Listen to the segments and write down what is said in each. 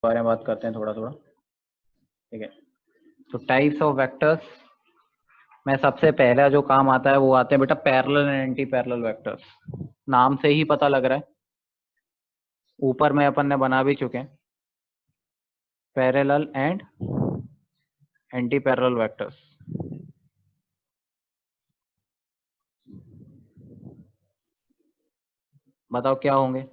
बारे में बात करते हैं थोड़ा थोड़ा, ठीक है। तो टाइप्स ऑफ वेक्टर्स में सबसे पहला जो काम आता है वो आते हैं बेटा parallel and anti parallel vectors. नाम से ही पता लग रहा है, ऊपर में अपन ने बना भी चुके हैं, parallel and anti parallel vectors. बताओ क्या होंगे?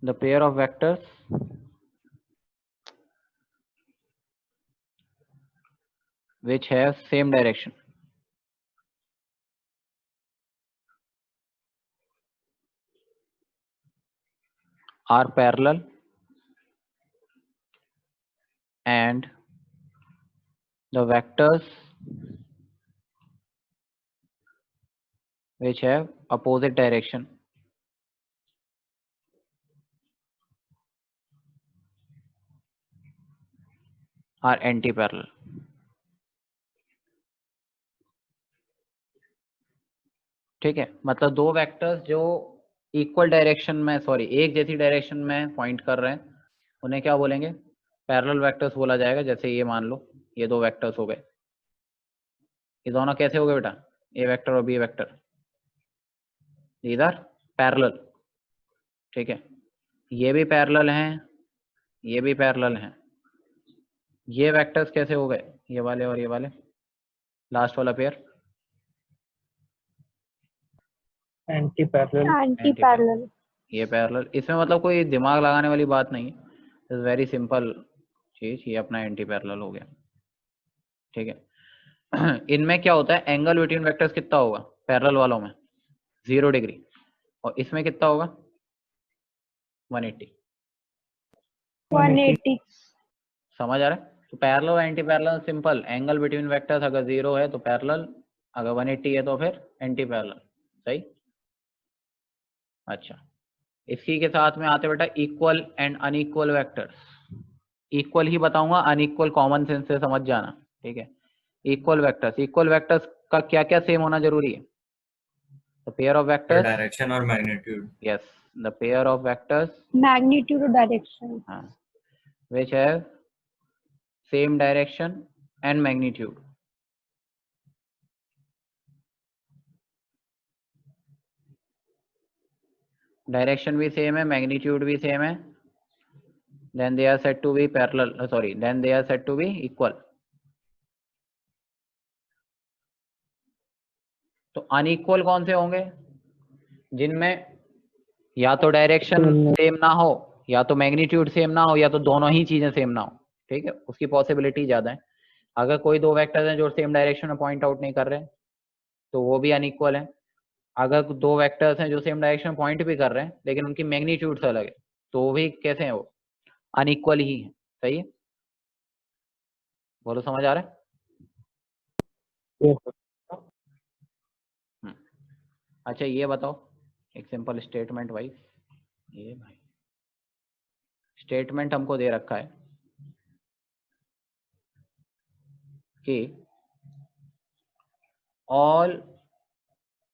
The pair of vectors which have same direction are parallel and the vectors which have opposite direction are anti-parallel। ठीक है, मतलब दो वेक्टर्स जो इक्वल डायरेक्शन में, सॉरी एक जैसी डायरेक्शन में पॉइंट कर रहे हैं उन्हें क्या बोलेंगे? पैरेलल वेक्टर्स बोला जाएगा। जैसे ये मान लो ये दो वेक्टर्स हो गए, ये दोनों कैसे हो गए बेटा? ए वेक्टर और बी वेक्टर, इधर पैरेलल, ठीक है। ये भी पैरेलल हैं, ये भी पैरेलल हैं। ये वेक्टर्स कैसे हो गए? ये वाले और ये वाले, लास्ट वाला pair anti parallel. Anti parallel. ये पैरेलल। इसमें मतलब कोई दिमाग लगाने वाली बात नहीं है, इट्स वेरी सिंपल चीज। ये अपना एंटी पैरेलल हो गया, ठीक है। इनमें क्या होता है, एंगल बिटवीन वेक्टर्स कितना होगा पैरेलल वालों में? 0 डिग्री, और इसमें कितना होगा? 180। 180। समझ आ रहा है? तो पैरेलल और anti parallel simple, angle between vectors अगर 0 है तो पैरेलल, अगर 180 है तो फिर एंटी पैरेलल। सही। अच्छा, इसी के साथ में आते बेटा equal and unequal vectors. Equal ही बताऊंगा, अनइक्वल कॉमन सेंस से समझ जाना, ठीक है। इक्वल वेक्टर्स, इक्वल वेक्टर्स का क्या क्या सेम होना जरूरी है? The pair of vectors, direction और magnitude. Yes, the pair of vectors, magnitude और डायरेक्शन, हाँ, which have same direction and magnitude। Direction भी सेम है, मैग्नीट्यूड भी सेम है, then they are said to be parallel, sorry, then they are said to be equal। तो unequal कौन से होंगे? जिनमें या तो डायरेक्शन सेम ना हो, या तो मैग्नीट्यूड सेम ना हो, या तो दोनों ही चीजें सेम ना हो, ठीक है। उसकी पॉसिबिलिटी ज्यादा है। अगर कोई दो वेक्टर्स हैं जो सेम डायरेक्शन में पॉइंट आउट नहीं कर रहे तो वो भी अनइक्वल है। अगर दो वेक्टर्स हैं जो सेम डायरेक्शन में पॉइंट भी कर रहे हैं लेकिन उनकी मैग्नीट्यूड से अलग है तो वो भी कैसे हैं? वो अनइक्वल ही है। सही है, बोलो समझ आ रहा है? अच्छा ये बताओ एक सिंपल स्टेटमेंट वाइज, ये भाई स्टेटमेंट हमको दे रखा है कि ऑल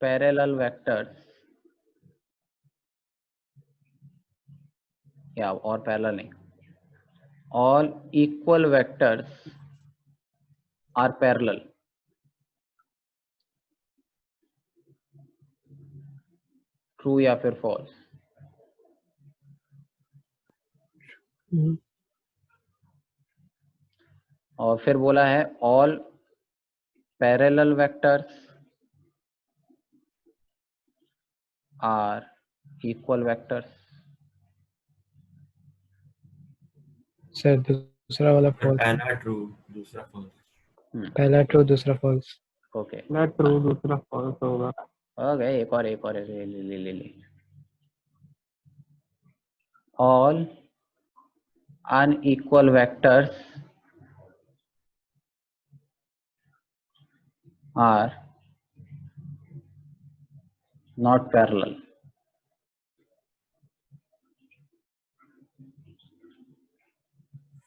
पैरेलल वेक्टर्स, या और पैरेलल नहीं, all equal vectors are parallel. True या फिर फॉल्स? और फिर बोला है all parallel vectors are equal vectors. Sir दूसरा वाला फॉल्स, पहला ट्रू दूसरा फॉल्स। पहला ट्रू दूसरा फॉल्स। ओके, पहला ट्रू दूसरा फॉल्स होगा। हो गए। एक और ले ले ले ले ले। All unequal vectors are not parallel।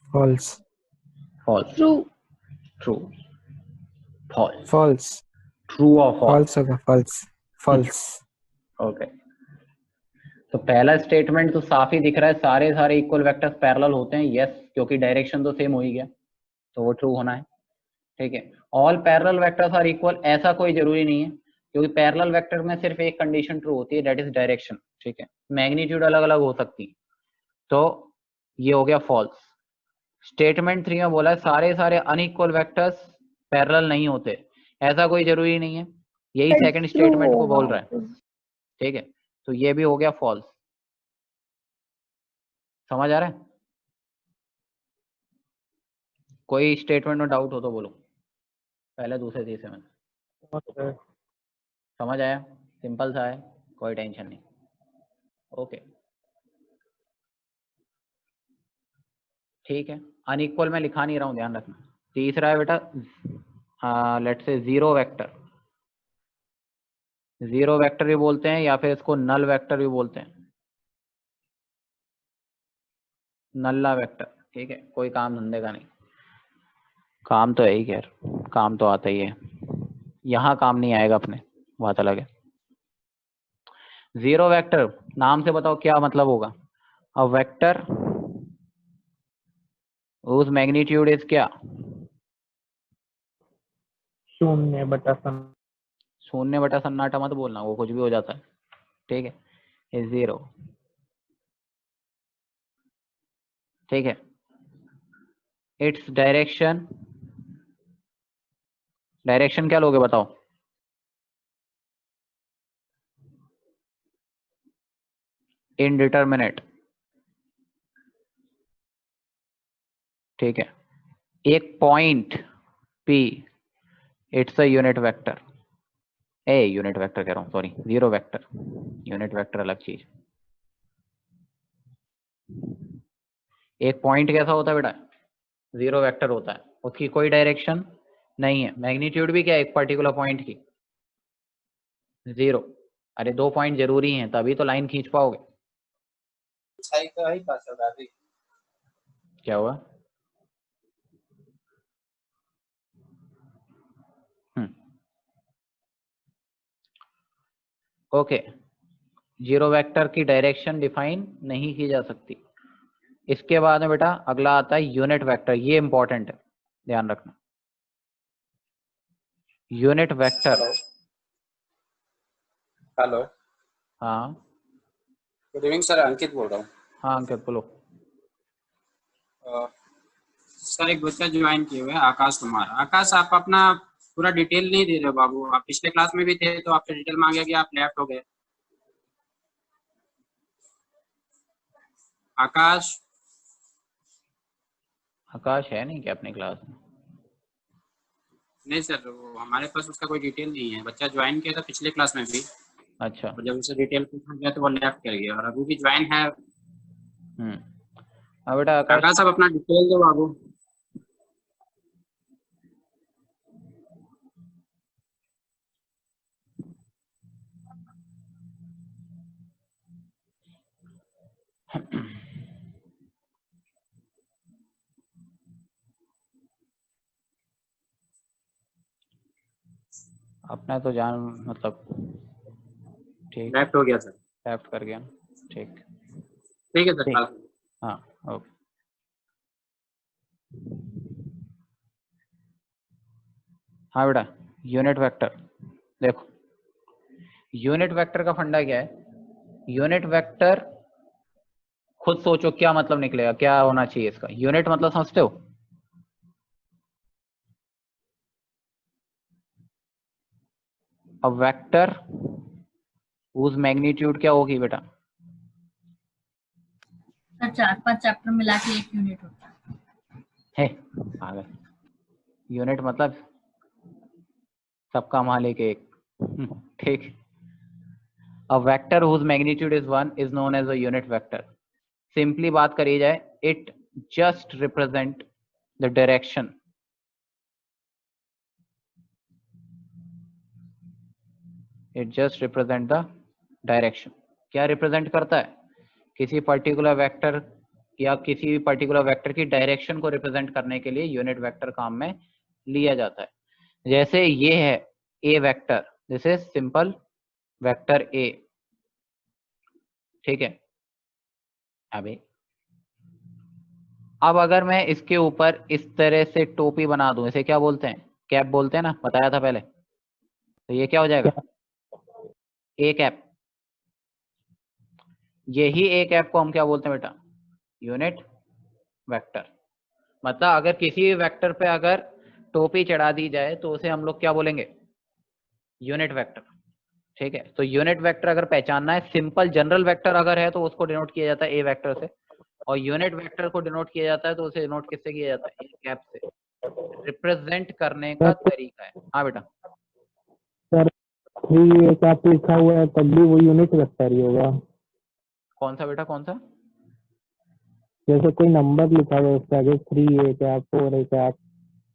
False. false, true, true, false, false. True और फॉल्स? फॉल्स होगा, फॉल्स फॉल्स। ओके, तो पहला स्टेटमेंट तो साफ ही दिख रहा है, सारे सारे इक्वल वेक्टर्स पैरेलल होते हैं, यस, क्योंकि डायरेक्शन तो सेम हो ही गया, तो वो ट्रू होना है। ठीक है, all parallel vectors are equal, ऐसा कोई जरूरी नहीं है, क्योंकि पैरेलल वेक्टर में सिर्फ एक कंडीशन ट्रू होती है, दैट इज डायरेक्शन। ठीक है, मैग्नीट्यूड अलग अलग हो सकती है, तो ये हो गया फॉल्स। स्टेटमेंट 3 में बोला है सारे सारे अनइक्वल वेक्टर्स पैरेलल नहीं होते, ऐसा कोई जरूरी नहीं है, यही सेकंड स्टेटमेंट को बोल रहा है। ठीक है, तो ये भी हो गया फॉल्स। समझ आ रहा है? कोई स्टेटमेंट में डाउट हो तो बोलो, पहले दूसरे तीसरे में। समझ आया? सिंपल सा है, कोई टेंशन नहीं। ओके, ठीक है, अनइक्वल में लिखा नहीं रहा हूं, ध्यान रखना। तीसरा है बेटा, let's say zero vector. Zero vector भी बोलते हैं या फिर इसको नल वेक्टर भी बोलते हैं, नल्ला वेक्टर। ठीक है, कोई काम धंधे का नहीं, काम तो है ही, खैर काम तो आता ही है, यहाँ काम नहीं आएगा अपने, बात अलग है। जीरो वेक्टर, नाम से बताओ क्या मतलब होगा? अ वेक्टर whose magnitude is क्या? 0/सन्नाटा। शून्य बटा सन्नाटा मत बोलना, वो कुछ भी हो जाता है। ठीक है, इज जीरो। ठीक है, इट्स डायरेक्शन, डायरेक्शन क्या लोगे बताओ? इनडिटरमिनेट। ठीक है, एक point P, it's a unit vector, unit vector कह रहा हूँ, sorry, zero vector, unit vector अलग चीज। एक पॉइंट कैसा होता है बेटा? जीरो वेक्टर होता है, उसकी कोई डायरेक्शन नहीं है, मैग्नीट्यूड भी क्या है एक पर्टिकुलर पॉइंट की, जीरो। अरे दो पॉइंट जरूरी हैं तभी तो लाइन खींच पाओगे। क्या हुआ? ओके, जीरो वेक्टर की डायरेक्शन डिफाइन नहीं की जा सकती। इसके बाद में बेटा अगला आता है यूनिट वेक्टर, ये इंपॉर्टेंट है, ध्यान रखना। Unit vector. हेलो, हाँ गुड इवनिंग सर, अंकित बोल रहा हूँ। हाँ अंकित बोलो। सर एक बच्चा ज्वाइन किए हुए हैं, आकाश कुमार। आकाश, आप अपना पूरा डिटेल नहीं दे रहे हो बाबू, आप पिछले क्लास में भी थे तो आपसे डिटेल मांगे कि आप लेफ्ट हो गए। आकाश, आकाश है नहीं क्या अपनी क्लास में? नहीं सर, वो हमारे पास उसका कोई डिटेल नहीं है। बच्चा ज्वाइन किया था पिछले क्लास में भी, अच्छा, और जब उसे डिटेल पूछा गया तो वो लेफ्ट कर गया, और अभी भी ज्वाइन है। हाँ बेटा आकाश। आकाश, आप अपना डिटेल दो बाबू। अपना तो जान मतलब, ठीक, लेफ्ट हो गया सर। लेफ्ट कर गया, ठीक। ठीक है सर, ठीक, क्लास। हाँ ओके। हाँ बेटा, यूनिट वेक्टर देखो, यूनिट वेक्टर का फंडा क्या है? यूनिट वेक्टर खुद सोचो क्या मतलब निकलेगा, क्या होना चाहिए इसका? यूनिट मतलब समझते हो? अ वेक्टर whose मैग्नीट्यूड क्या होगी बेटा? सर 4-5 चैप्टर मिला के एक यूनिट होता है पागल, यूनिट मतलब सबका मालिक एक। ठीक, a vector whose magnitude is 1 is known as a unit vector. Simply बात करी जाए, it just represent the direction, it just represent the direction. क्या रिप्रेजेंट करता है? किसी पर्टिकुलर वेक्टर या किसी भी पर्टिकुलर वेक्टर की डायरेक्शन को रिप्रेजेंट करने के लिए यूनिट वेक्टर काम में लिया जाता है। जैसे ये है, A vector, this is simple vector A, ठीक है। अब अगर मैं इसके ऊपर इस तरह से टोपी बना दूं, इसे क्या बोलते हैं, कैप बोलते हैं ना, बताया था पहले, तो ये क्या हो जाएगा, ए कैप। यही ए कैप को हम क्या बोलते हैं बेटा, यूनिट वेक्टर। मतलब अगर किसी भी वेक्टर पे अगर टोपी चढ़ा दी जाए तो उसे हम लोग क्या बोलेंगे, यूनिट वेक्टर, ठीक है। तो यूनिट वेक्टर अगर पहचानना है, सिंपल जनरल वेक्टर अगर है तो उसको डिनोट किया जाता है ए वेक्टर से, और यूनिट वेक्टर को डिनोट किया जाता है तो उसे डिनोट किससे किया जाता है, ए कैप से। रिप्रेजेंट करने का तरीका है। हाँ बेटा, सर 3 एक आप लिखा हुआ है तब भी वो यूनिट वेक्टर ही होगा। कौन सा बेटा, कौन सा, जैसे कोई नंबर लिखा हुआ है उसके आगे 3 एक आप 4 एक आप।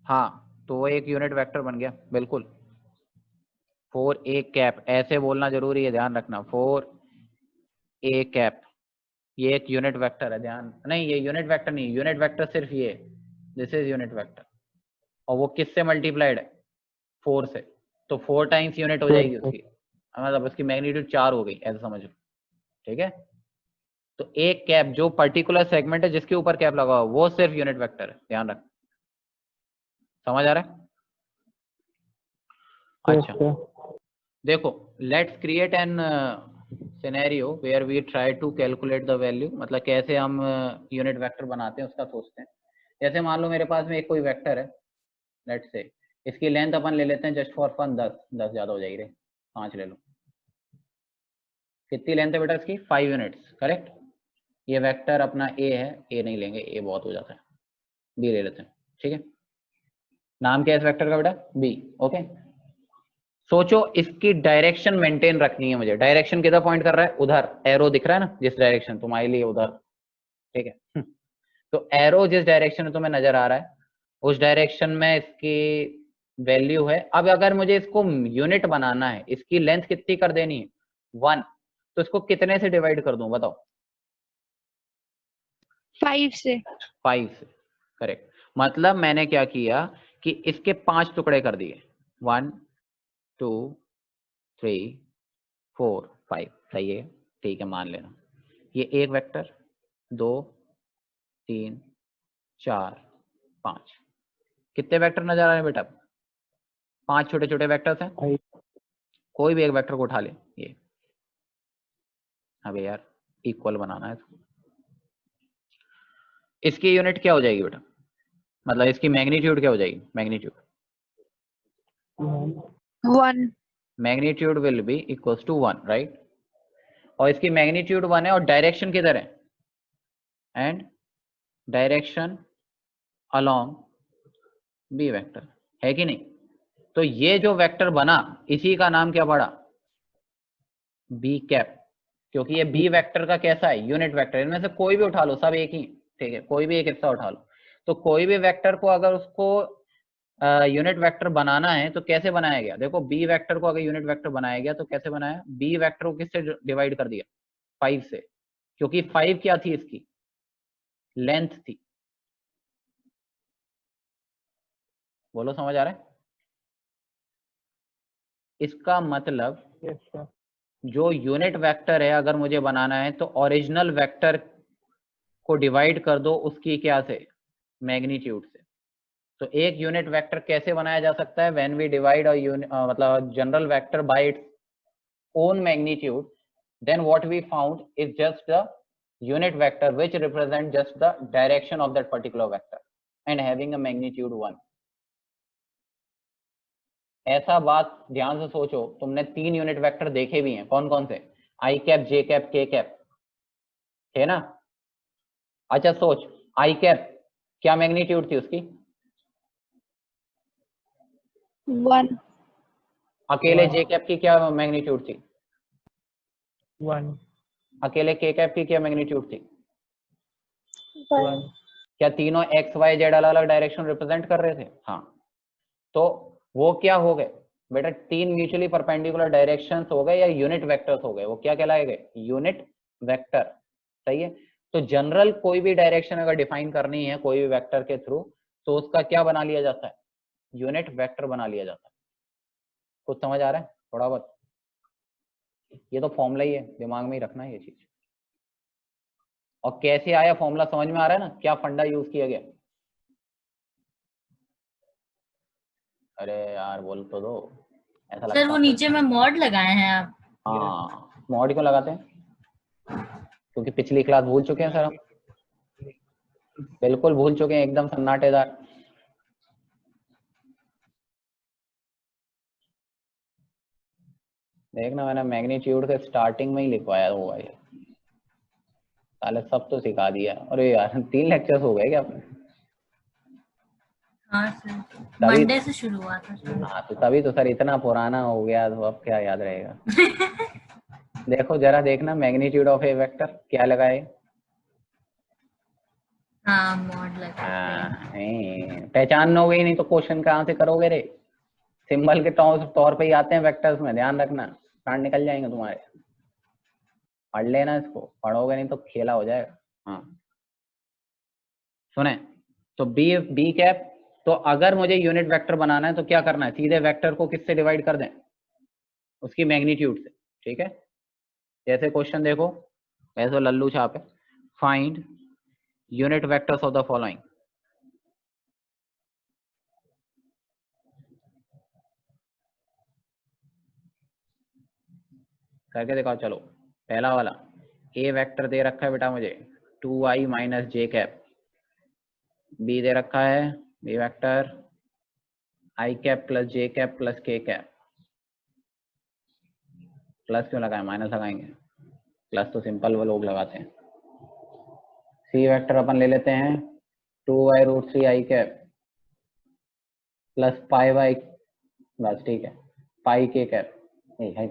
हाँ तो वो एक यूनिट वेक्टर बन गया, बिल्कुल। 4 ए कैप ऐसे बोलना जरूरी है, ध्यान रखना, 4 ए कैप ये एक यूनिट वेक्टर है, ध्यान नहीं, ये यूनिट वेक्टर नहीं, यूनिट वेक्टर सिर्फ ये, दिस इज यूनिट वेक्टर। और वो किससे मल्टीप्लाइड है, 4 से, तो 4 टाइम्स यूनिट हो जाएगी उसकी, मतलब उसकी मैग्नीट्यूड 4 हो गई, ऐसा समझो, ठीक है। तो एक कैप जो पर्टिकुलर सेगमेंट है जिसके ऊपर कैप लगा हुआ वो सिर्फ यूनिट वेक्टर है, ध्यान रख, समझ आ रहा है। अच्छा देखो, let's create an scenario where we try to calculate the value, मतलब कैसे हम यूनिट वेक्टर बनाते हैं उसका सोचते हैं। जैसे मान लो मेरे पास में एक कोई वेक्टर है, लेट्स से इसकी लेंथ अपन ले लेते हैं जस्ट फॉर फन 10 ज्यादा हो जाएगी रे, 5 ले लो। कितनी लेंथ है बेटा इसकी, 5 यूनिट्स, करेक्ट। ये वेक्टर अपना ए है, ए नहीं लेंगे, ए बहुत हो जाता है, बी ले लेते हैं, ठीक है। नाम क्या है इस वेक्टर का बेटा, बी, ओके। सोचो इसकी डायरेक्शन मेंटेन रखनी है मुझे, डायरेक्शन किधर पॉइंट कर रहा है, उधर, एरो दिख रहा है ना, जिस डायरेक्शन तुम्हारे लिए उधर, ठीक है। तो एरो जिस डायरेक्शन में तुम्हें नजर आ रहा है उस डायरेक्शन में इसकी वैल्यू है। अब अगर मुझे इसको यूनिट बनाना है, इसकी लेंथ कितनी कर देनी है, 1, तो इसको कितने से डिवाइड कर दूं बताओ, 5 से। 5 से, करेक्ट। मतलब मैंने क्या किया कि इसके 5 टुकड़े कर दिए, 1 2 3 4 5, सही है, ठीक है, मान लेना। ये एक वेक्टर, 2 3 4 5, कितने वेक्टर नजर आ रहे हैं बेटा, 5 छोटे छोटे वेक्टर्स हैं। कोई भी एक वेक्टर को उठा ले, ये अबे यार इक्वल बनाना है तो। इसकी यूनिट क्या हो जाएगी बेटा, मतलब इसकी मैग्नीट्यूड क्या हो जाएगी, magnitude 1। Magnitude will be equals to 1, right. और इसकी मैग्नीट्यूड 1 है और डायरेक्शन किधर है, and direction along B vector, है कि नहीं। तो ये जो वेक्टर बना इसी का नाम क्या पड़ा, बी कैप, क्योंकि ये बी वेक्टर का कैसा है, यूनिट वेक्टर। इनमें से कोई भी उठा लो, सब एक ही, ठीक है, कोई भी एक हिस्सा उठा लो। तो कोई भी वेक्टर को अगर उसको यूनिट वेक्टर बनाना है तो कैसे बनाया गया, देखो बी वेक्टर को अगर यूनिट वेक्टर बनाया गया तो कैसे बनाया, बी वेक्टर को किससे डिवाइड कर दिया, 5 से, क्योंकि 5 क्या थी इसकी लेंथ थी। बोलो समझ आ रहा है। इसका मतलब जो यूनिट वेक्टर है अगर मुझे बनाना है तो ओरिजिनल वेक्टर को डिवाइड कर दो उसकी क्या से, मैग्नीट्यूड से। तो एक यूनिट वेक्टर कैसे बनाया जा सकता है, व्हेन वी डिवाइड मतलब general vector by its own magnitude, then what we found is just the unit vector which represent just the direction of that particular vector and having a magnitude 1। ऐसा बात ध्यान से सोचो, तुमने 3 unit vector देखे भी हैं, कौन कौन से, आई कैप, जे कैप, के कैप, है ना। अच्छा सोच, आई कैप क्या मैग्नीट्यूड थी उसकी, 1। अकेले जे कैप की क्या मैग्नीट्यूड थी, 1 अकेले के कैप की क्या मैग्नीट्यूड थी, 1। क्या तीनों एक्स वाई जेड अलग अलग डायरेक्शन रिप्रेजेंट कर रहे थे, हाँ। तो वो क्या हो गए बेटा, 3 म्यूचुअली परपेंडिकुलर डायरेक्शंस हो गए या यूनिट वेक्टर्स हो गए, वो क्या कहलाए गए, यूनिट वेक्टर, सही है। तो जनरल कोई भी डायरेक्शन अगर डिफाइन करनी है कोई भी वेक्टर के थ्रू तो उसका क्या बना लिया जाता है, यूनिट वेक्टर बना लिया जाता है। कुछ समझ आ रहा है थोड़ा बहुत? ये तो फॉर्मूला ही है, दिमाग में ही रखना है ये चीज। और कैसे आया फॉर्मूला समझ में आ रहा है ना, क्या फंडा यूज किया गया? अरे यार बोल तो दो, ऐसा लगता सर वो है। नीचे में मॉड लगाए हैं आप? हाँ, मॉड क्यों लगाते हैं? क्योंकि पिछली क्लास भूल चुके हैं सर हम, बिल्कुल भूल चुके हैं, एकदम सन्नाटेदार। देखना मैंने मैग्नीट्यूड के स्टार्टिंग में ही लिखवाया हुआ है, साले सब तो सिखा दिया। अरे यार 3 लेक्चर्स हो गए क्या अपने? हाँ सर, तभी मंडे से शुरू हुआ था सर। हाँ, तो तभी तो सर इतना पुराना हो गया, तो अब क्या याद रहेगा? देखो जरा देखना, मैग्नीट्यूड ऑफ ए वेक्टर क्या लगाए? हाँ मॉड लगाते हैं। पहचान हो गई, नहीं तो क्वेश्चन कहाँ से करोगे रे? सिंबल के तौर पे ही आते हैं वेक्टर्स में, ध्यान रखना, कांड निकल जाएंगे तुम्हारे। पढ़ लेना इसको, पढ़ोगे नहीं तो खेला हो जाएगा। हाँ सुने, तो बी कैप, तो अगर मुझे यूनिट वेक्टर बनाना है तो क्या करना है? सीधे वेक्टर को किससे डिवाइड कर दें? उसकी मैग्नीट्यूड से, ठीक है? जैसे क्वेश्चन देखो, वैसे लल्लू छाप है, find unit vectors of the following. करके दिखाओ। चलो पहला वाला, ए वेक्टर दे रखा है बेटा मुझे 2i minus j cap, B दे रखा है बी वेक्टर आई cap plus j cap plus k cap. Plus क्यों लगाए, माइनस लगाएंगे, प्लस तो सिंपल वो लोग लगाते हैं। सी वेक्टर अपन ले लेते हैं 2y√3 आई कैप प्लस पाई वाई, बस ठीक है, पाई के कैप, है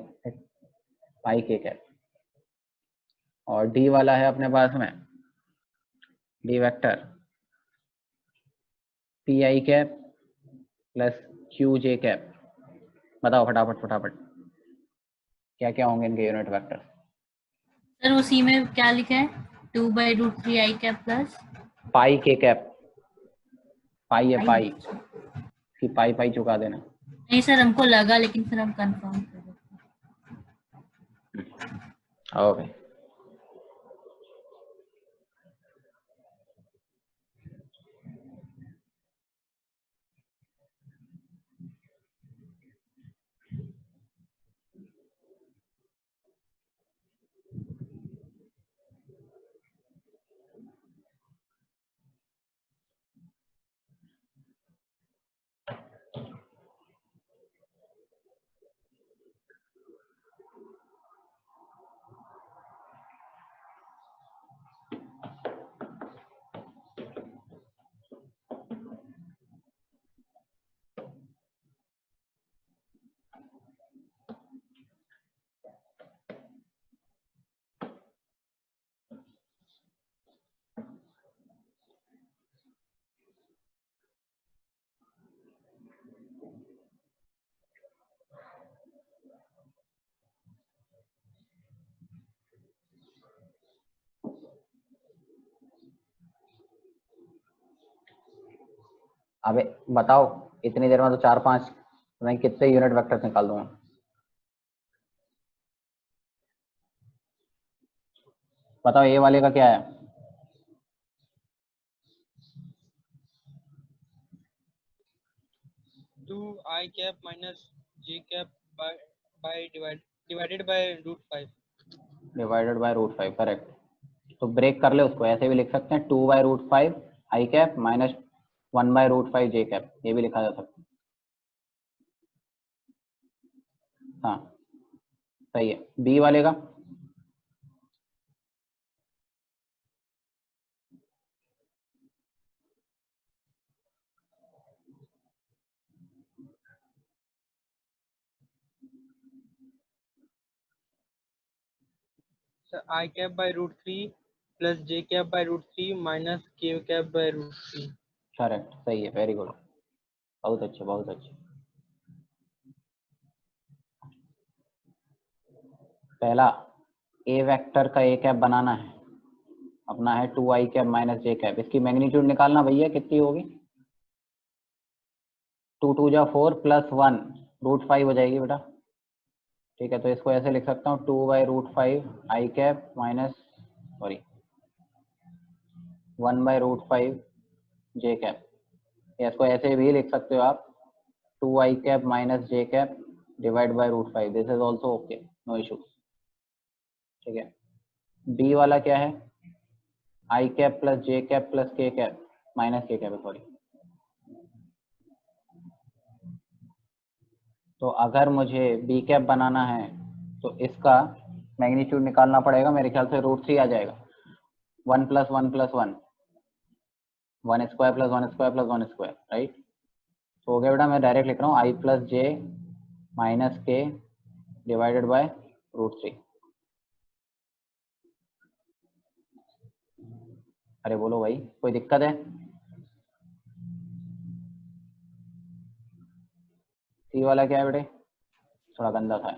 पाई के कैप। और डी वाला है अपने पास में D vector P I cap plus Q J cap. बताओ फटाफट फटाफट क्या क्या होंगे इनके यूनिट वेक्टर? सर उसी में क्या लिखा है? 2/√3 आई कैप प्लस पाई के कैप, पाई है पाई, आई। कि पाई पाई चुका देना। नहीं सर हमको लगा, लेकिन फिर हम कंफर्म कर देते हैं। ओके अबे बताओ, इतनी देर में तो 4-5 मैं कितने यूनिट वेक्टर्स निकाल दूंगा? बताओ ए वाले का क्या है? Two i cap minus j cap by divided by √5। Divided by √5, correct. तो ब्रेक कर ले उसको, ऐसे भी लिख सकते हैं 2/√5 i cap minus 1/√5 j cap, ये भी लिखा जा सकता है। हाँ सही है। बी वाले का i cap by √3 plus j cap by √3 minus k cap by √3। Correct, सही है, वेरी गुड, बहुत अच्छे बहुत अच्छे। पहला ए वेक्टर का ए कैप बनाना है अपना है 2i cap minus j cap, इसकी मैग्नीट्यूड निकालना भैया कितनी होगी? 2 2 जा 4 प्लस 1 √5 हो जाएगी बेटा। ठीक है, तो इसको ऐसे लिख सकता हूँ 2/√5 i cap minus 1/√5 j cap. या इसको ऐसे भी लिख सकते हो आप 2i cap minus j cap divide by √5। This is also okay, no issue. ठीक है, बी वाला क्या है, i cap plus j cap plus k cap minus k cap, sorry. तो अगर मुझे बी कैप बनाना है तो इसका मैग्नीट्यूड निकालना पड़ेगा, मेरे ख्याल से √3 आ जाएगा। 1 + 1 + 1 1 square plus 1 square plus 1 square, right. तो हो गया बेटा, मैं डायरेक्ट लिख रहा हूँ आई प्लस जे माइनस के डिवाइडेड बाय √3। अरे बोलो भाई, कोई दिक्कत है? सी वाला क्या है बेटे, थोड़ा गंदा था।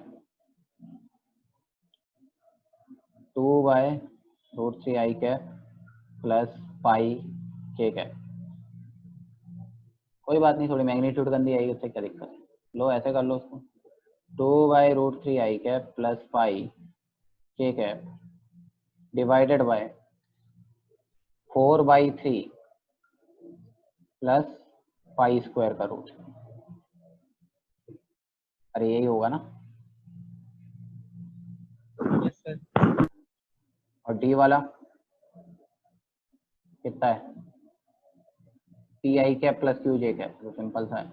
2/√3 आई कैप प्लस पाई के कैप। कोई बात नहीं, थोड़ी मैग्नीट्यूड गंदी आएगी, उससे क्या दिक्कत है। लो ऐसे कर लो उसको, 2/√3 आई कैप प्लस पाई के cap divided by 4/3 plus pi square का रूट। अरे यही होगा ना। Yes sir. और डी वाला कितना है, P I cap plus Q J cap, तो सिंपल सा है।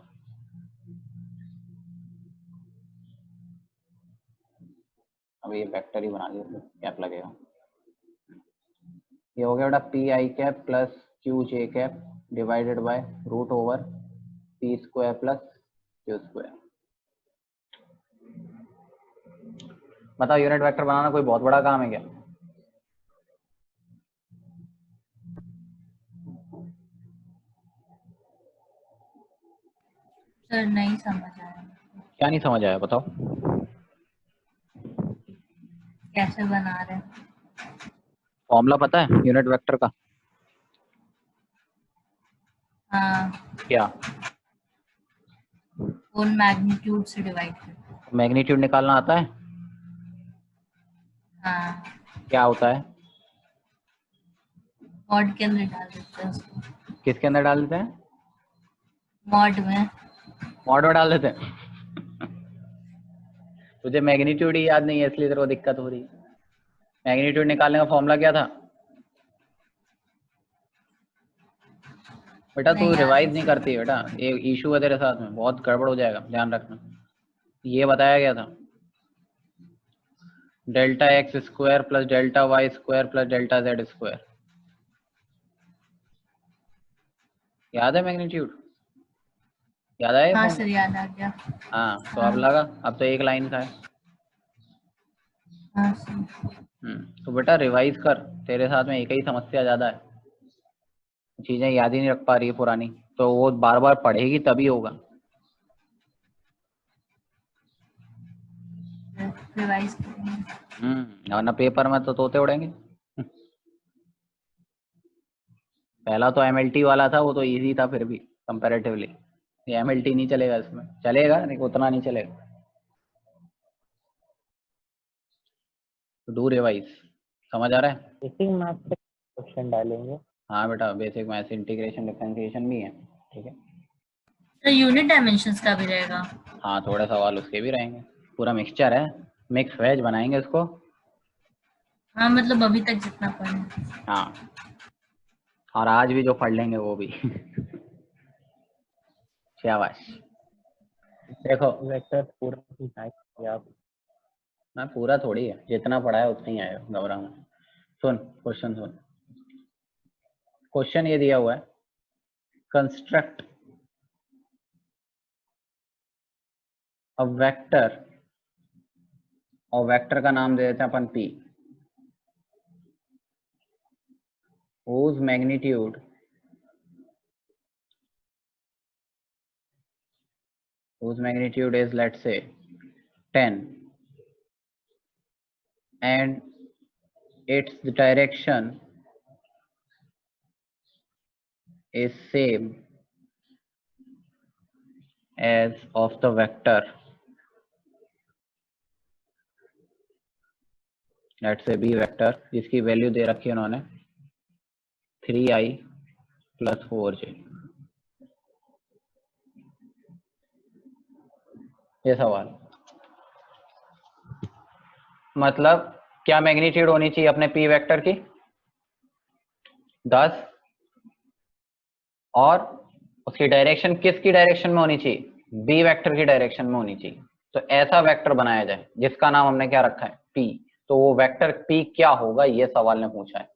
अब ये वेक्टर ही बना दिया, कैप लगेगा। ये हो गया बेटा P I cap plus Q J cap divided by √P square plus Q square. बताओ, यूनिट वेक्टर बनाना कोई बहुत बड़ा काम है क्या? सर नहीं समझ आया। क्या नहीं समझ आया बताओ? कैसे बना रहे हैं? फॉर्मूला पता है यूनिट वेक्टर का? हाँ, क्या? उन मैग्नीट्यूड से डिवाइड कर। मैग्नीट्यूड निकालना आता है? हाँ, क्या होता है? मॉड के अंदर डाल देते हैं उसको। किसके अंदर डाल देते हैं? मॉड में। मॉड में डाल देते हैं। तुझे मैग्नीट्यूड ही याद नहीं है, इसलिए तेरे को दिक्कत हो रही है। मैग्नीट्यूड निकालने का फॉर्मूला क्या था बेटा? तू नहीं याद रिवाइज है नहीं सर। करती बेटा, ये इशू है तेरे साथ में, बहुत गड़बड़ हो जाएगा, ध्यान रखना। ये बताया गया था delta x square plus delta y square plus delta z square. याद है मैग्नीट्यूड? याद आया हाँ फॉर्म? सर, याद आ गया। हाँ, तो अब हाँ। लगा, अब तो एक लाइन का है। हाँ सर। तो बेटा रिवाइज कर, तेरे साथ में एक ही समस्या ज्यादा है, चीजें याद ही नहीं रख पा रही है पुरानी, तो वो बार बार पढ़ेगी तभी होगा। रिवाइज करेंगे। वरना पेपर में तो तोते उड़ेंगे। पहला तो एमएलटी वाला था, वो तो इजी था फिर भी कंपैरेटिवली। ये एमएलटी नहीं चलेगा इसमें, चलेगा नहीं, उतना नहीं चलेगा। तो डू रिवाइज, समझ आ रहा है? बेसिक मैथ से क्वेश्चन डालेंगे। हाँ बेटा, बेसिक मैथ्स, इंटीग्रेशन, डिफरेंशिएशन भी है। ठीक है, तो यूनिट डायमेंशंस का भी रहेगा? हाँ थोड़े सवाल उसके भी रहेंगे, पूरा मिक्सचर है, मिक्स वेज बनाएंगे इसको। हाँ, मतलब अभी तक जितना पढ़े। हाँ, और आज भी जो पढ़ लेंगे वो भी। शाबाश। देखो वेक्टर पूरा सिखाएंगे आप। ना, पूरा थोड़ी है, जितना पढ़ा है उतना ही आएगा, घबरा मत। सुन क्वेश्चन, सुन क्वेश्चन ये दिया हुआ है, कंस्ट्रक्ट अ वेक्टर, और वेक्टर का नाम दे देते हैं अपन P, whose magnitude is, let's say, 10, and its direction is same as of the vector let's say B vector जिसकी वैल्यू दे रखी है उन्होंने 3i + 4j। ये सवाल मतलब क्या मैग्नीट्यूड होनी चाहिए अपने पी वेक्टर की 10 और उसकी डायरेक्शन किसकी डायरेक्शन में होनी चाहिए, बी वेक्टर की डायरेक्शन में होनी चाहिए। तो ऐसा वेक्टर बनाया जाए जिसका नाम हमने क्या रखा है पी। तो वो वेक्टर पी क्या होगा ये सवाल ने पूछा है,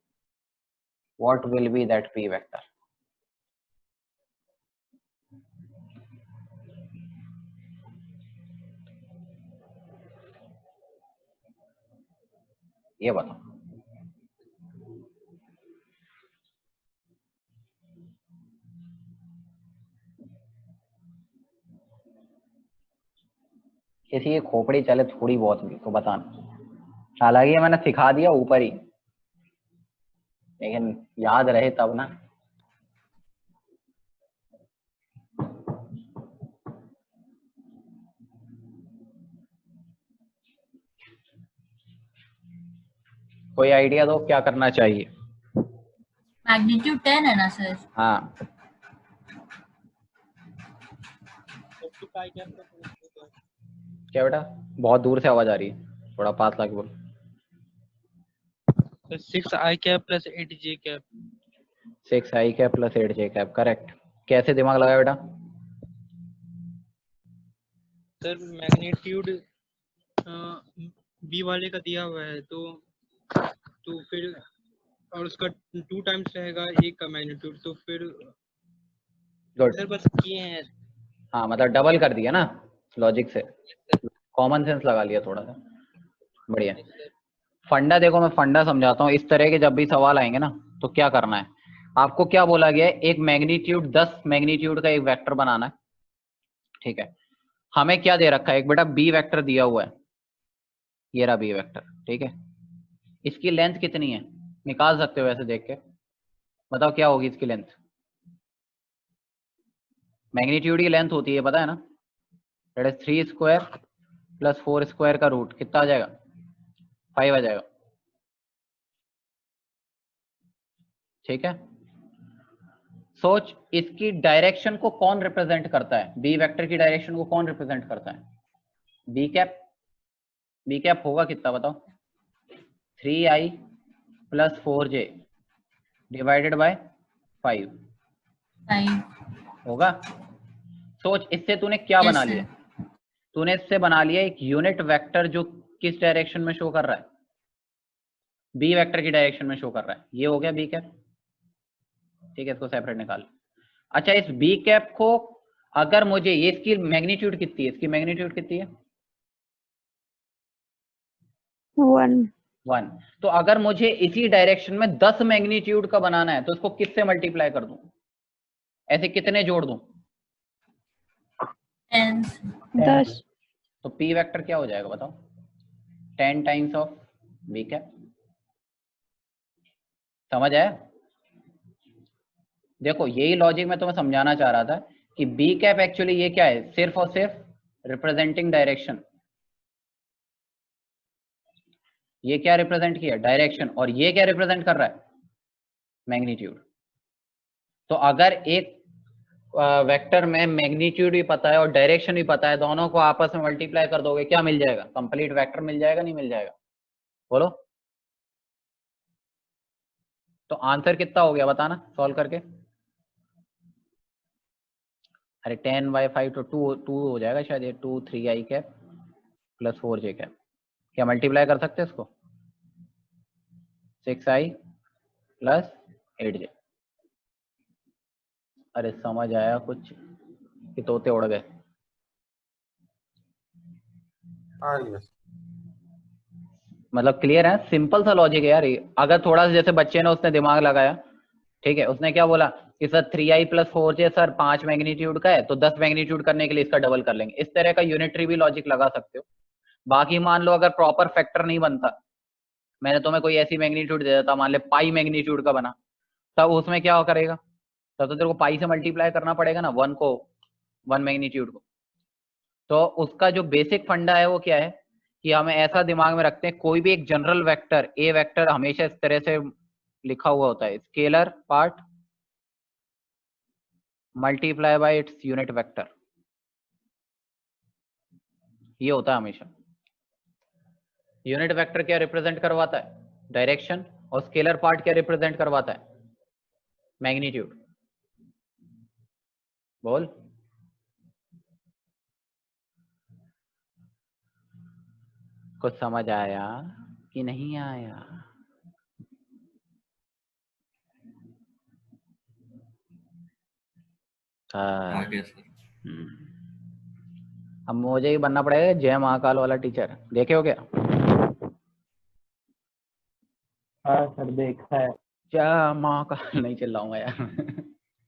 what will B that P vector. ये बताओ। किसी की खोपड़ी चले थोड़ी बहुत भी तो बताना, हालांकि मैंने सिखा दिया ऊपर ही, लेकिन याद रहे तब ना। कोई आइडिया दो क्या करना चाहिए। मैग्नीट्यूड 10 है ना सर? हाँ क्या बेटा, बहुत दूर से आवाज आ रही है, थोड़ा पास लाके बोलो। 6i cap plus 8j cap। 6i cap plus 8j cap, correct. कैसे दिमाग लगाया बेटा? सर मैग्नीट्यूड बी वाले का दिया हुआ है तो फिर और उसका 2 टाइम्स रहेगा एक का मैग्नीट्यूड, तो फिर गुड। सर बस किए हैं। हाँ मतलब डबल कर दिया ना लॉजिक से, कॉमन सेंस लगा लिया थोड़ा सा, बढ़िया। फंडा देखो, मैं फंडा समझाता हूँ। इस तरह के जब भी सवाल आएंगे ना तो क्या करना है, आपको क्या बोला गया है, एक मैग्नीट्यूड 10 मैग्नीट्यूड का एक वेक्टर बनाना है, ठीक है। हमें क्या दे रखा है, एक बेटा बी वेक्टर दिया हुआ है, ये रहा बी वेक्टर, ठीक है। इसकी लेंथ कितनी है निकाल सकते हो वैसे देख के, बताओ क्या होगी इसकी लेंथ। मैग्नीट्यूड की लेंथ होती है पता है ना, that is 3 square plus 4 square का रूट, कितना आ जाएगा 5 आ जाएगा, ठीक है। सोच इसकी डायरेक्शन को कौन रिप्रेजेंट करता है, बी वेक्टर की डायरेक्शन को कौन रिप्रेजेंट करता है, बी कैप। बी कैप होगा कितना बताओ, 3i + 4j डिवाइडेड बाय 5 होगा। सोच इससे तूने क्या Yes, बना sir. लिया, तूने इससे बना लिया एक यूनिट वेक्टर जो किस डायरेक्शन में शो कर रहा है, बी वेक्टर की डायरेक्शन में शो कर रहा है। ये हो गया बी कैप, ठीक है, इसको सेपरेट निकाल। अच्छा इस बी कैप को अगर मुझे, ये इसकी मैग्नीट्यूड कितनी है, इसकी मैग्नीट्यूड कितनी है 1। तो अगर मुझे इसी डायरेक्शन में 10 मैग्नीट्यूड का बनाना है तो इसको किससे मल्टीप्लाई कर दूं, ऐसे कितने जोड़ दूं 10। तो पी वेक्टर क्या हो जाएगा बताओ, 10 टाइम्स ऑफ बी कैप। समझ आया? देखो यही लॉजिक मैं तुम्हें समझाना चाह रहा था कि बी कैप एक्चुअली ये क्या है, सिर्फ और सिर्फ रिप्रेजेंटिंग डायरेक्शन। ये क्या रिप्रेजेंट किया, डायरेक्शन, और ये क्या रिप्रेजेंट कर रहा है, मैग्नीट्यूड। तो अगर एक वेक्टर में मैग्नीट्यूड भी पता है और डायरेक्शन भी पता है, दोनों को आपस में मल्टीप्लाई कर दोगे क्या मिल जाएगा, कंप्लीट वेक्टर मिल जाएगा, नहीं मिल जाएगा, बोलो। तो आंसर कितना हो गया बताना सॉल्व करके। अरे 10/5 तो 2 हो जाएगा शायद, ये 2 3i कैप + 4j कैप, क्या मल्टीप्लाई कर सकते हैं इसको, 6i + 8j। अरे समझ आया कुछ कि तोते उड़ गए? मतलब क्लियर है, सिंपल सा लॉजिक है यार ये। अगर थोड़ा सा जैसे बच्चे ने उसने दिमाग लगाया, ठीक है, उसने क्या बोला कि sir 3i + 4j sir 5 magnitude का है तो 10 मैग्नीट्यूड करने के लिए इसका डबल कर लेंगे, इस तरह का यूनिटरी भी लॉजिक लगा सकते हो। बाकी मान लो अगर प्रॉपर फैक्टर नहीं बनता, मैंने तुम्हें कोई ऐसी मैग्नीट्यूड दे देता, मान ले पाई मैग्नीट्यूड का बना, तब उसमें क्या करेगा, तब तो तेरे को पाई से मल्टीप्लाई करना पड़ेगा ना 1 मैग्नीट्यूड को। तो उसका जो बेसिक फंडा है वो क्या है कि हमें ऐसा दिमाग में रखते हैं कोई भी एक जनरल वेक्टर ए वेक्टर हमेशा इस तरह से लिखा हुआ होता है, scalar part multiply by its unit vector, ये होता है हमेशा। यूनिट वेक्टर क्या रिप्रेजेंट करवाता है? डायरेक्शन। और स्केलर पार्ट क्या रिप्रेजेंट करवाता है? मैग्नीट्यूड। बोल। कुछ समझ आया कि नहीं आया? आगे सर। अब मुझे ही बनना पड़ेगा जय महाकाल वाला टीचर, देखे हो क्या? हाँ सर देखा है। जय महाकाल नहीं चिल्लाऊंगा यार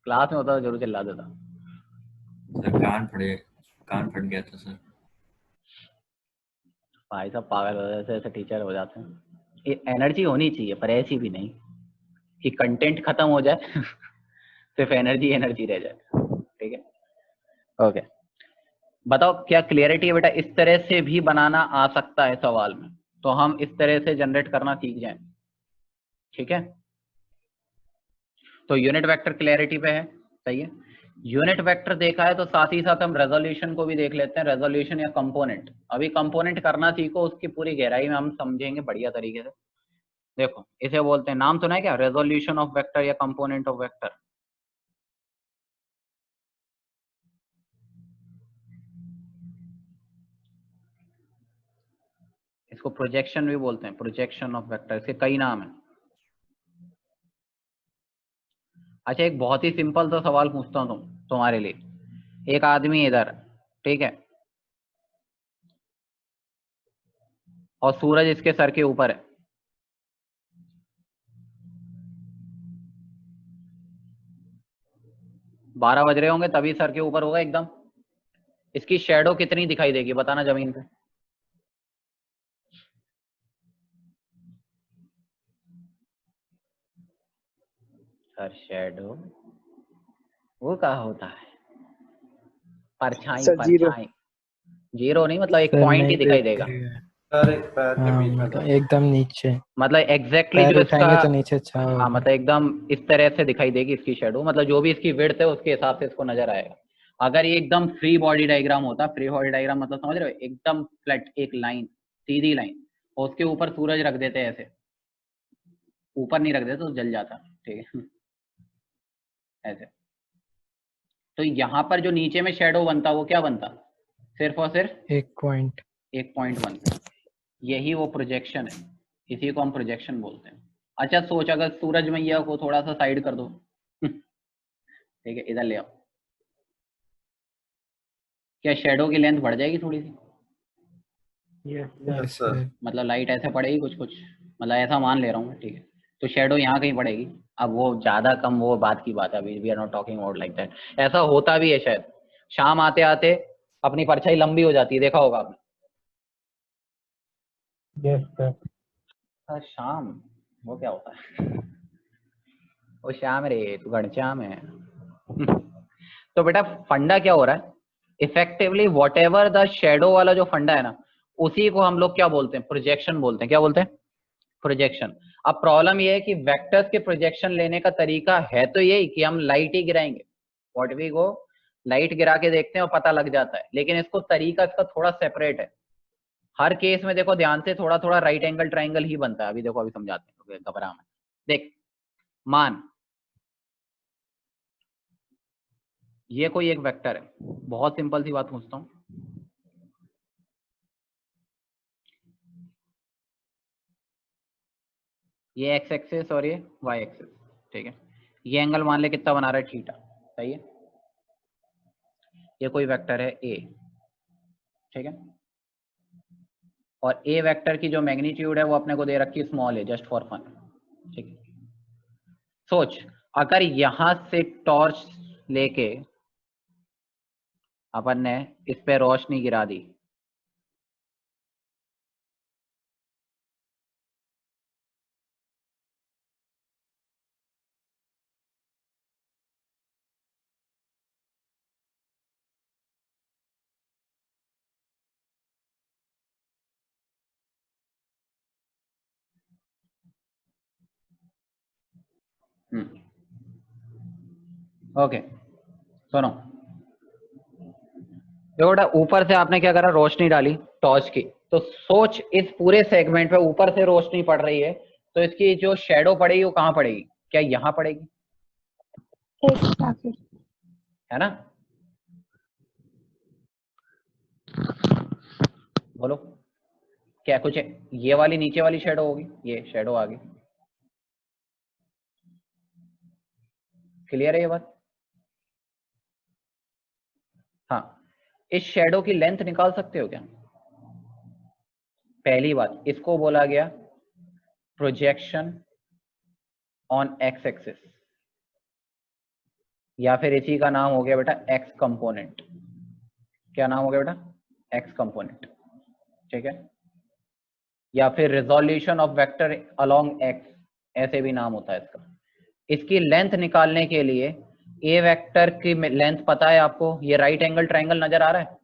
क्लास में होता तो जरूर चिल्ला देता। सर कान फट गया था सर। भाई साहब पागल हो जाते ऐसे टीचर हो जाते हैं। ये एनर्जी होनी चाहिए पर ऐसी भी नहीं कि कंटेंट खत्म हो जाए सिर्फ एनर्जी एनर्जी रह जाए। ठीक है, ओके। बताओ क्या क्लियरिटी है बेटा? इस तरह से भी बनाना आ सकता है सवाल में, तो हम इस तरह से जनरेट करना सीख जाएं। ठीक है, तो यूनिट वेक्टर क्लियरिटी पे है, सही है। यूनिट वेक्टर देखा है तो साथ ही साथ हम रेजोल्यूशन को भी देख लेते हैं, रेजोल्यूशन या कंपोनेंट। अभी कंपोनेंट करना सीखो, उसकी पूरी गहराई में हम समझेंगे बढ़िया तरीके से। देखो इसे बोलते हैं, नाम सुना है क्या? रेजोल्यूशन ऑफ वेक्टर या कंपोनेंट ऑफ वेक्टर। इसको प्रोजेक्शन भी बोलते हैं, प्रोजेक्शन ऑफ वेक्टर, इसके कई नाम है। अच्छा एक बहुत ही सिंपल सा सवाल पूछता हूँ तुम्हारे लिए। एक आदमी इधर, ठीक है, और सूरज इसके सर के ऊपर है। बारह बज रहे होंगे तभी सर के ऊपर होगा एकदम। इसकी शैडो कितनी दिखाई देगी बताना जमीन पे? सर शैडो वो कहाँ होता है? परछाई, सर जीरो। परछाई। जीरो नहीं, मतलब एक सर पॉइंट ही नहीं दिखाई देगा। सर एक पैर के हाँ बीच में मतलब एकदम नीचे मतलब एग्जैक्टली पैर जो इसका, उठाएंगे तो नीचे छाया हाँ होगा। मतलब एकदम इस तरह से दिखाई देगी इसकी शेडो, मतलब जो भी इसकी विड्थ है उसके हिसाब से इसको नजर आएगा। अगर ये एकदम फ्री बॉडी डायग्राम होता, फ्री बॉडी डायग्राम मतलब समझ रहे हो, एकदम फ्लैट एक लाइन, सीधी लाइन, और उसके ऊपर सूरज रख देते हैं ऐसे, ऊपर नहीं रख देते तो जल जाता, ठीक है ऐसे। तो यहाँ पर जो नीचे में शेडो बनता वो क्या बनता? सिर्फ और सिर्फ एक पॉइंट बनता। यही वो प्रोजेक्शन है, इसी को हम प्रोजेक्शन बोलते हैं। अच्छा सोच, अगर सूरज मैया को थोड़ा सा साइड कर दो ठीक है, इधर ले आओ, क्या शेडो की लेंथ बढ़ जाएगी थोड़ी सी? Yes sir. सर। मतलब लाइट ऐसे पड़ेगी कुछ कुछ, मतलब ऐसा मान ले रहा हूँ मैं, ठीक है। तो शेडो यहाँ कहीं पड़ेगी। अब वो ज्यादा कम वो बात की बात है, अभी we are not talking about like that. ऐसा होता भी है शायद, शाम आते आते अपनी परछाई लंबी हो जाती है, देखा होगा आपने। Yes sir. शाम वो क्या होता है वो शाम रे, तू घनश्याम है तो बेटा फंडा क्या हो रहा है? Effectively what ever the shadow वाला जो फंडा है ना, उसी को हम लोग क्या बोलते हैं? प्रोजेक्शन बोलते हैं। क्या बोलते हैं? प्रोजेक्शन। अब प्रॉब्लम ये है कि वेक्टर्स के प्रोजेक्शन लेने का तरीका है तो यही कि हम लाइट ही गिराएंगे, व्हाट वी गो, लाइट गिरा के देखते हैं और पता लग जाता है। लेकिन इसको तरीका इसका थोड़ा सेपरेट है। हर केस में देखो ध्यान से, थोड़ा थोड़ा राइट एंगल ट्राइंगल ही बनता है। अभी देखो अभी समझाते हैं, घबरा मत। देख मान ये कोई एक वेक्टर है, बहुत सिंपल सी बात पूछता हूँ। ये एक्स एक्सिस और ये वाई एक्सिस, ठीक है। ये एंगल मान ले कितना बना रहा है? थीटा, सही है। ये कोई वेक्टर है ए, ठीक है। और ए वेक्टर की जो मैग्नीट्यूड है वो अपने को दे रखी है small a, just for fun, ठीक है। सोच अगर यहां से टॉर्च लेके अपन ने इस पे रोशनी गिरा दी, ओके सुनो, देखो बेटा ऊपर से आपने क्या करा, रोशनी डाली टॉर्च की, तो सोच इस पूरे सेगमेंट पे ऊपर से रोशनी पड़ रही है, तो इसकी जो शेडो पड़ेगी वो कहाँ पड़ेगी, क्या यहाँ पड़ेगी, है ना? बोलो क्या कुछ है? ये वाली नीचे वाली शेडो होगी, ये शेडो आ गई। क्लियर है ये बात? हाँ, इस शेडो की लेंथ निकाल सकते हो क्या? पहली बात, इसको बोला गया प्रोजेक्शन ऑन एक्स एक्सिस, या फिर इसी का नाम हो गया बेटा एक्स कंपोनेंट। क्या नाम हो गया बेटा? एक्स कंपोनेंट, ठीक है? या फिर resolution of vector along x, ऐसे भी नाम होता है इसका। इसकी लेंथ निकालने के लिए ए वेक्टर की लेंथ पता है आपको, ये राइट एंगल ट्राइंगल नजर आ रहा है,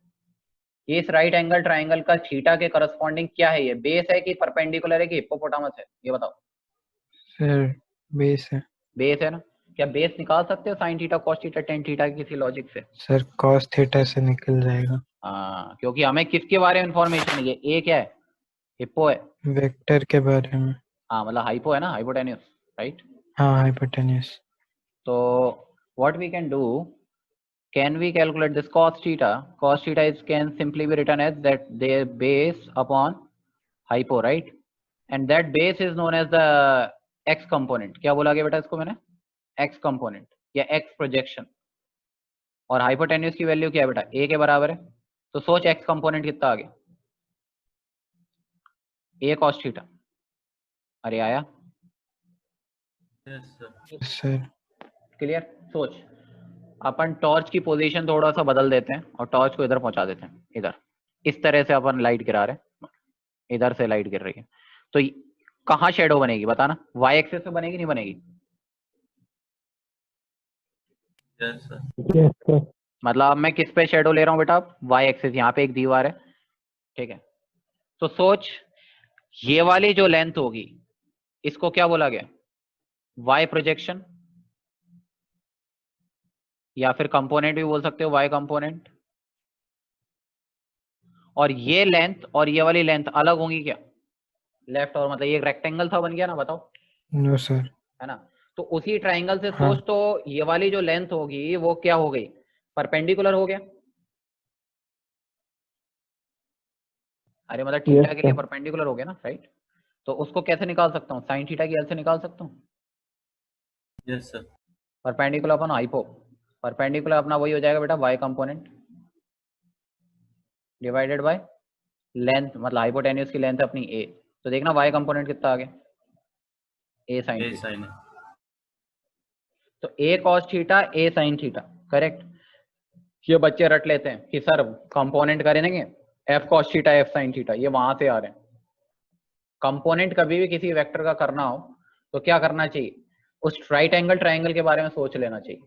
ये इस राइट एंगल ट्राइंगल का थीटा के करस्पॉन्डिंग क्या है, ये बेस है कि परपेंडिकुलर है कि हिप्पोपोटामस है, ये बताओ। सर बेस है। बेस है ना? क्या बेस निकाल सकते हो sine theta cos theta tan theta की किसी लॉजिक से? सर कॉस थीटा से निकल जाएगा। हाँ, क्योंकि हमें किसके बारे में इंफॉर्मेशन है, ये ए क्या है, हिप्पो है। वेक्टर के बारे में। हाँ मतलब हाइपो है ना, हाइपोटेन्यूस, राइट? हाँ हाइपोटेन्यूस। तो what we can do, can we calculate this cos theta? Cos theta is can simply be written as that their base upon hypo, right? And that base is known as the x component. क्या बोला गया बेटा इसको मैंने? x component या x projection। और hypotenuse की value क्या है बेटा? a के बराबर है। तो सोच x component कितना आ गया? a cos theta। अरे आया? Sir clear? सोच, अपन टॉर्च की पोजीशन थोड़ा सा बदल देते हैं और टॉर्च को इधर पहुंचा देते हैं, इधर इस तरह से अपन लाइट गिरा रहे हैं, इधर से लाइट गिर रही है, तो कहाँ शेडो बनेगी बताना? वाई एक्सिस पे बनेगी नहीं बनेगी? मतलब अब मैं किस पे शेडो ले रहा हूँ बेटा? वाई एक्सिस, यहाँ पे एक दीवार है, ठीक है? तो सोच ये वाली जो लेंथ होगी इसको क्या बोला गया? वाई प्रोजेक्शन, या फिर कंपोनेंट भी बोल सकते हो, वाई कंपोनेंट। और ये लेंथ और ये वाली लेंथ अलग होंगी क्या? लेफ्ट और मतलब ये रेक्टेंगल था, बन गया ना, बताओ। No sir. है ना? तो उसी ट्राइंगल से हाँ। सोच, तो ये वाली जो लेंथ होगी वो क्या हो गई? परपेंडिकुलर हो गया। अरे मतलब थीटा के लिए परपेंडिकुलर हो गया ना, राइट? तो उसको कैसे निकाल सकता हूँ? साइन थीटा की एल से निकाल सकता हूँ। Yes sir. परपेंडिकुलर अपन हाइपो, परपेंडिकुलर अपना वही हो जाएगा बेटा y component divided by length, मतलब हाइपोटेन्यूस की लेंथ अपनी ए। तो देखना वाई कंपोनेंट कितना आ गया? A sine a theta. Sine. तो a cos theta a sine theta, correct? ये बच्चे रट लेते हैं कि सर कंपोनेंट करेंगे F cos theta F sine theta, ये वहां से आ रहे हैं। कंपोनेंट कभी भी किसी वेक्टर का करना हो तो क्या करना चाहिए? उस राइट एंगल ट्राइंगल के बारे में सोच लेना चाहिए।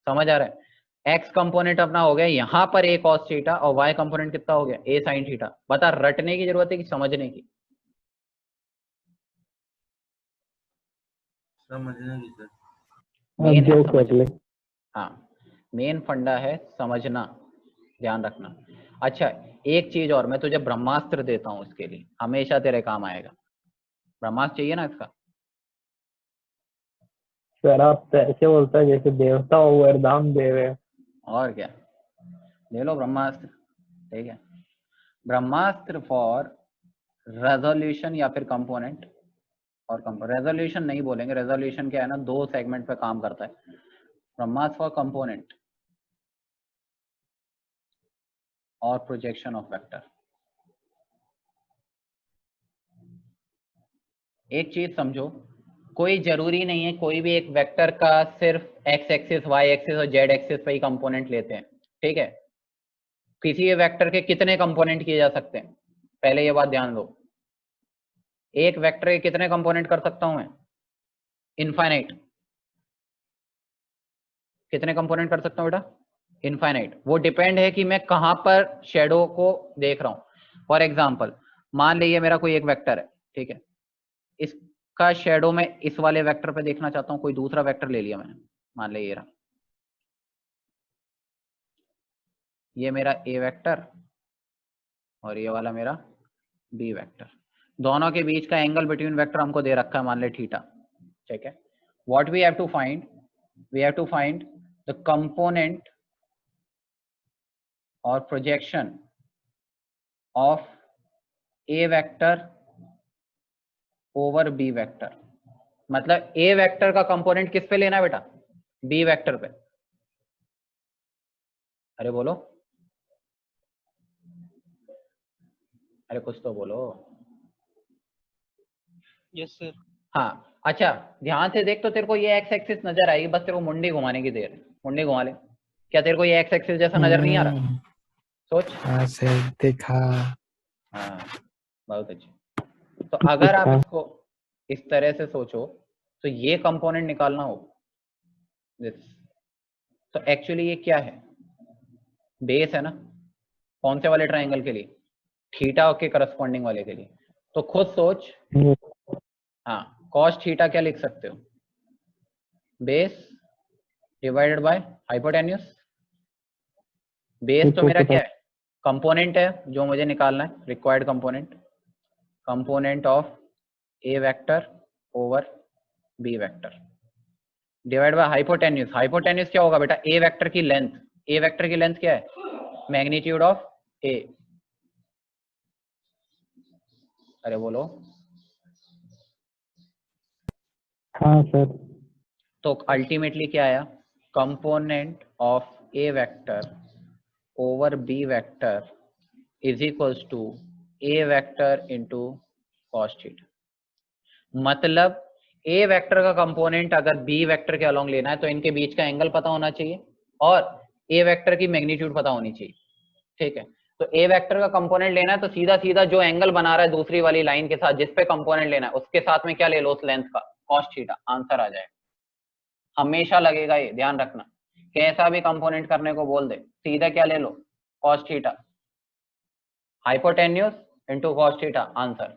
समझ आ रहा है? एक्स कंपोनेंट अपना हो गया यहाँ पर ए कॉस थीटा, और वाई कंपोनेंट कितना हो गया? A sine theta. बता, रटने की जरूरत है कि समझने की? समझने की सर। मेन है जो समझना। कर ले। हाँ, मेन फंडा है समझना, ध्यान रखना। अच्छा एक चीज और, मैं तुझे ब्रह्मास्त्र देता हूँ इसके लिए, हमेशा तेरे काम आएगा। ब्रह्मास्त्र चाहिए ना इसका? सर आप तो ऐसे बोलता है जैसे देवता हो वरदान दे रहे हैं। और क्या, ले लो ब्रह्मास्त्र, ठीक है? ब्रह्मास्त्र फॉर रेजोल्यूशन या फिर कंपोनेंट, और रेजोल्यूशन नहीं बोलेंगे, रेजोल्यूशन क्या है ना, दो सेगमेंट पे काम करता है। ब्रह्मास्त्र फॉर कंपोनेंट और प्रोजेक्शन ऑफ वेक्टर। एक चीज समझो, कोई जरूरी नहीं है कोई भी एक वेक्टर का सिर्फ एक्स एक्सिस वाई एक्सिस और जेड एक्सिस पे ही कंपोनेंट लेते हैं, ठीक है? किसी वेक्टर के कितने कंपोनेंट किए जा सकते हैं, पहले ये बात ध्यान दो। एक वेक्टर के कितने कंपोनेंट कर सकता हूं मैं? इनफाइनाइट। कितने कंपोनेंट कर सकता हूं बेटा? इनफाइनाइट। वो डिपेंड है कि मैं कहां पर शेडो को देख रहा हूं। फॉर एग्जाम्पल मान लीजिए मेरा कोई एक वेक्टर है, ठीक है? इस का शेडो मैं इस वाले वेक्टर पे देखना चाहता हूँ, कोई दूसरा वेक्टर ले लिया मैंने, मान ले ये रहा, ये मेरा ए वेक्टर और ये वाला मेरा बी वेक्टर, दोनों के बीच का एंगल बिटवीन वेक्टर हमको दे रखा है, मान ले थीटा, ठीक है। What we have to find, we have to find the component और projection of A vector over B vector. मतलब ए वेक्टर का कंपोनेंट किस पे लेना है बेटा, बी वेक्टर पे। अरे बोलो, अरे कुछ तो बोलो। Yes sir. हाँ अच्छा, ध्यान से देख तो तेरे को ये एक्स एक्सिस नजर आएगी, बस तेरे को मुंडी घुमाने की देर है, मुंडी घुमा ले। क्या तेरे को ये एक्स एक्सिस जैसा नजर नहीं आ रहा? सोच। हाँ सर देखा। हाँ बहुत अच्छी। तो अगर आप इसको इस तरह से सोचो तो ये कंपोनेंट निकालना हो, तो एक्चुअली ये क्या है, बेस है ना, कौन से वाले ट्रायंगल के लिए, थीटा के करस्पॉन्डिंग वाले के लिए। तो खुद सोच, हाँ कॉस थीटा क्या लिख सकते हो, base divided by hypotenuse. Base तो मेरा क्या है, कंपोनेंट है जो मुझे निकालना है, required component, component of A vector over B vector divide by hypotenuse. Hypotenuse क्या होगा बेटा, ए वेक्टर की लेंथ, ए वेक्टर की लेंथ क्या है, मैग्नीट्यूड ऑफ ए। अरे बोलो। हाँ सर। तो अल्टीमेटली क्या आया, component of A vector over B vector is equals to A vector into cos theta. मतलब ए वेक्टर का कंपोनेंट अगर बी वेक्टर के अलोंग लेना है तो इनके बीच का एंगल पता होना चाहिए और ए वेक्टर की मैग्नीट्यूड पता होनी चाहिए, ठीक है। तो ए वेक्टर का कंपोनेंट लेना है तो सीधा सीधा जो एंगल बना रहा है दूसरी वाली लाइन के साथ जिस पे कंपोनेंट लेना है उसके साथ में क्या ले लो, उस लेंथ का कॉस थीटा, आंसर आ जाएगा। हमेशा लगेगा ये, ध्यान रखना, कैसा भी कंपोनेंट करने को बोल दे सीधा क्या ले लो, cos theta, hypotenuse into cos theta, answer.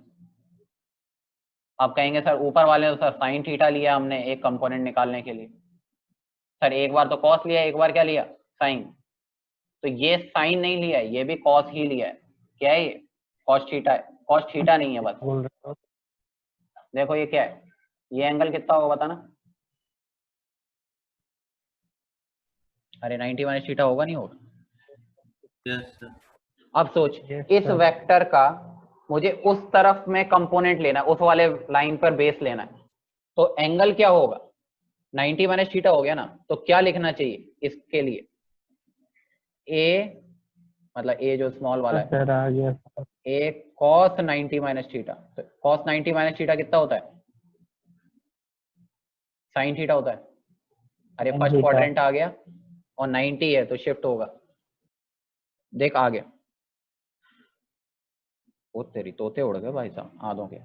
आप कहेंगे सर ऊपर वाले तो सर साइन थीटा लिया हमने एक कंपोनेंट निकालने के लिए, सर एक बार तो कॉस लिया एक बार क्या लिया, साइन। तो ये साइन नहीं लिया है, ये भी कॉस ही लिया है। क्या है ये, कॉस थीटा है, कॉस थीटा नहीं है बस। बोल रहे हो। देखो ये क्या है, ये एंगल कितना होगा बताना। अरे 90 माइनस थीटा होगा नहीं होगा? Yes sir. अब सोच, Yes, इस sir. वेक्टर का मुझे उस तरफ में कंपोनेंट लेना है, उस वाले लाइन पर बेस लेना है, तो एंगल क्या होगा, 90 माइनस थीटा हो गया ना। तो क्या लिखना चाहिए इसके लिए, ए मतलब ए जो स्मॉल वाला है, सर आ गया सर। ए कॉस 90 माइनस थीटा। तो कॉस 90 माइनस थीटा कितना होता है, साइन थीटा होता है। अरे Sin फर्स्ट theta। क्वाड्रेंट आ गया और 90 है तो शिफ्ट होगा, देख आ गया। वो तेरी तोते उड़ गए भाई साहब आधों के।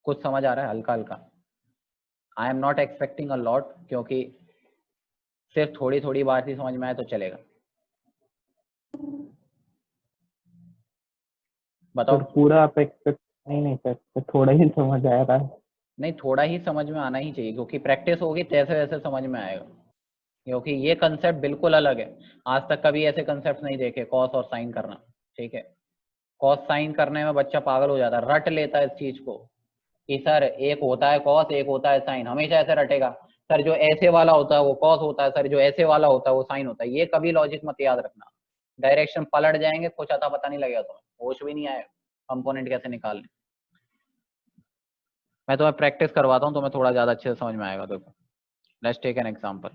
कुछ समझ आ रहा है हल्का हल्का? I am not expecting a lot, क्योंकि सिर्फ थोड़ी थोड़ी बात ही समझ में आए तो चलेगा। बताओ। सर पूरा आप एक्सपेक्ट नहीं सर, तो थोड़ा ही समझ आ रहा है। नहीं थोड़ा ही समझ में आना ही चाहिए, क्योंकि प्रैक्टिस होगी तैसे वैसे समझ में आएगा, क्योंकि ये कंसेप्ट बिल्कुल अलग है। आज तक कभी ऐसे कंसेप्ट नहीं देखे, कॉस और साइन करना, ठीक है। कॉस साइन करने में बच्चा पागल हो जाता है, रट लेता है इस चीज को कि सर एक होता है कॉस एक होता है साइन, हमेशा ऐसे रटेगा। सर जो ऐसे वाला होता है वो कॉस होता है, सर जो ऐसे वाला होता है वो साइन होता है। ये कभी लॉजिक मत याद रखना, डायरेक्शन पलट जाएंगे, कुछ अता पता नहीं लगेगा, तुम्हें होश भी नहीं आएगा कंपोनेंट कैसे निकालने। मैं तुम्हें प्रैक्टिस करवाता हूँ, तुम्हें थोड़ा ज्यादा अच्छे से समझ में आएगा। देखो लेट्स टेक एन एग्जांपल,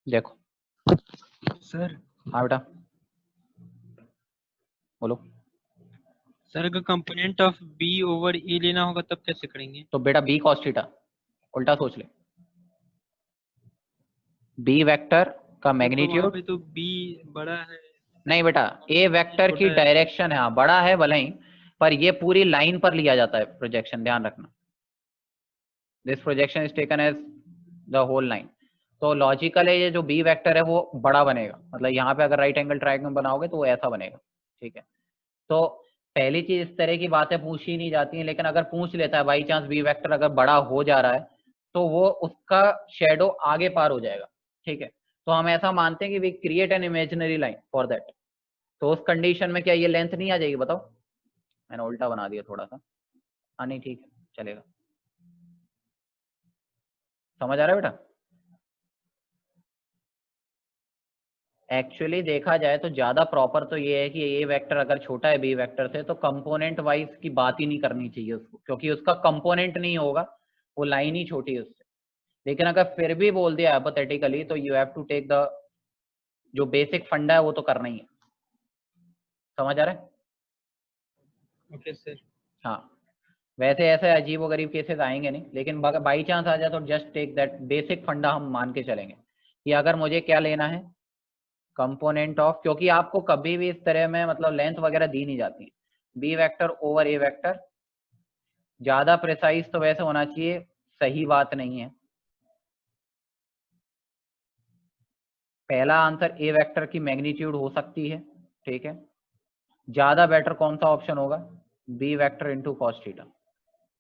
देखो। सर हाँ बेटा बोलो। सर अगर कंपोनेंट ऑफ बी ओवर ए लेना होगा तब कैसे करेंगे? तो बेटा बी कॉस थीटा, उल्टा सोच ले, बी वेक्टर का तो मैग्नीट्यूड। वहाँ पे तो बी बड़ा है। नहीं बेटा, ए वेक्टर की छोटा है। डायरेक्शन है, हाँ बड़ा है भले ही, पर ये पूरी लाइन पर लिया जाता है प्रोजेक्शन, ध्यान रखना। This projection is taken as the whole line. तो लॉजिकल है ये जो बी वेक्टर है वो बड़ा बनेगा, मतलब यहाँ पे अगर राइट एंगल ट्रायंगल बनाओगे तो वो ऐसा बनेगा, ठीक है। तो पहली चीज इस तरह की बातें पूछी नहीं जाती हैं, लेकिन अगर पूछ लेता है बाई चांस बी वेक्टर अगर बड़ा हो जा रहा है तो वो उसका शेडो आगे पार हो जाएगा, ठीक है। तो हम ऐसा मानते हैं कि we create an imaginary line for that. तो उस कंडीशन में क्या ये लेंथ नहीं आ जाएगी, बताओ? मैंने उल्टा बना दिया थोड़ा सा। हाँ नहीं ठीक है, चलेगा। समझ आ रहा है बेटा? एक्चुअली देखा जाए तो ज्यादा प्रॉपर तो ये है कि ए वेक्टर अगर छोटा है बी वेक्टर से तो कंपोनेंट वाइज की बात ही नहीं करनी चाहिए उसको, क्योंकि उसका कंपोनेंट नहीं होगा, वो लाइन ही छोटी है उससे। लेकिन अगर फिर भी बोल दिया हाइपोथेटिकली तो you have to take the जो बेसिक फंडा है वो तो करना ही है। समझ आ रहा है? Okay sir. हाँ, वैसे ऐसे अजीब व गरीब केसेस आएंगे नहीं, लेकिन बाई चांस आ जाए तो जस्ट टेक दैट बेसिक फंडा हम मान के चलेंगे कि अगर मुझे क्या लेना है कंपोनेंट ऑफ, क्योंकि आपको कभी भी इस तरह में मतलब लेंथ वगैरह दी नहीं जाती है। बी वेक्टर ओवर ए वेक्टर ज्यादा प्रिसाइज तो वैसे होना चाहिए, सही बात नहीं है। पहला आंसर ए वेक्टर की मैग्नीट्यूड हो सकती है, ठीक है। ज्यादा बेटर कौन सा ऑप्शन होगा? B vector into cos theta,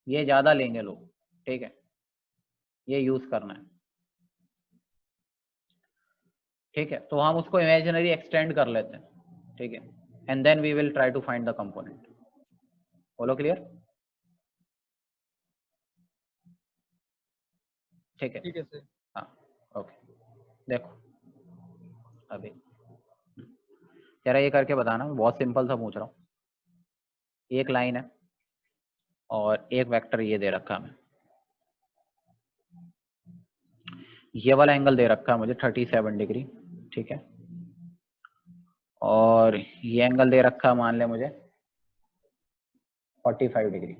ये ज्यादा लेंगे लोग, ठीक है। ये यूज करना है, ठीक है। तो हम उसको इमेजिनरी एक्सटेंड कर लेते हैं, ठीक है। And then we will try to find the component. बोलो क्लियर? ठीक है, ठीक है सर। हाँ ओके। देखो अभी जरा ये करके बताना, बहुत सिंपल सा पूछ रहा हूँ। एक लाइन है और एक वेक्टर ये दे रखा है हमें, ये वाला एंगल दे रखा है मुझे 37 डिग्री, ठीक है। और ये एंगल दे रखा है मान ले मुझे 45 डिग्री।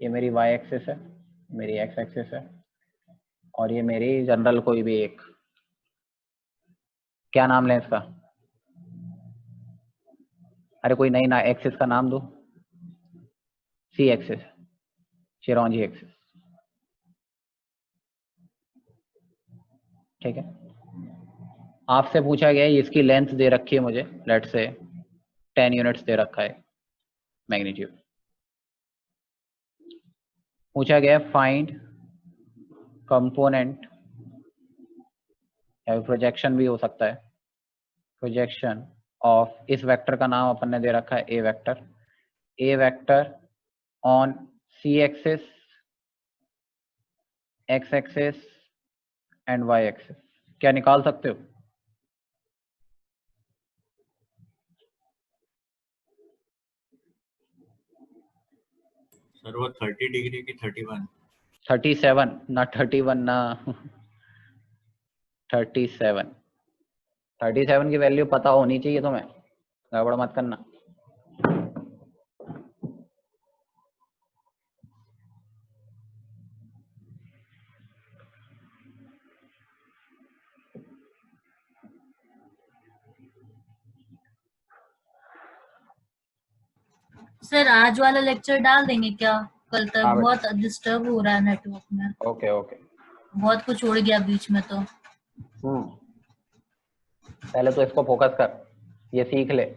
ये मेरी y एक्सिस है, मेरी x एक्सिस है, और ये मेरी जनरल कोई भी एक, क्या नाम लें इसका? अरे कोई नई ना एक्सिस का नाम दो। सी एक्सिस, चिरौंजी एक्सिस, ठीक है। आपसे पूछा गया है, इसकी लेंथ दे रखी है मुझे, लेट से 10 यूनिट्स दे रखा है मैग्नीट्यूड। पूछा गया है फाइंड कंपोनेंट, या प्रोजेक्शन भी हो सकता है, प्रोजेक्शन ऑफ, इस वेक्टर का नाम अपन ने दे रखा है A vector on C axis, X axis and Y axis. क्या निकाल सकते हो? सर वो 30 डिग्री की 31। 37 ना 31 ना 37। 37 की वैल्यू पता होनी चाहिए तुम्हें, गड़बड़ मत करना। सर आज वाला लेक्चर डाल देंगे क्या कल तक? हाँ बेटा। बहुत डिस्टर्ब हो रहा है नेटवर्क में, ओके ओके। बहुत कुछ उड़ गया बीच में तो। पहले तो इसको फोकस कर, ये सीख ले।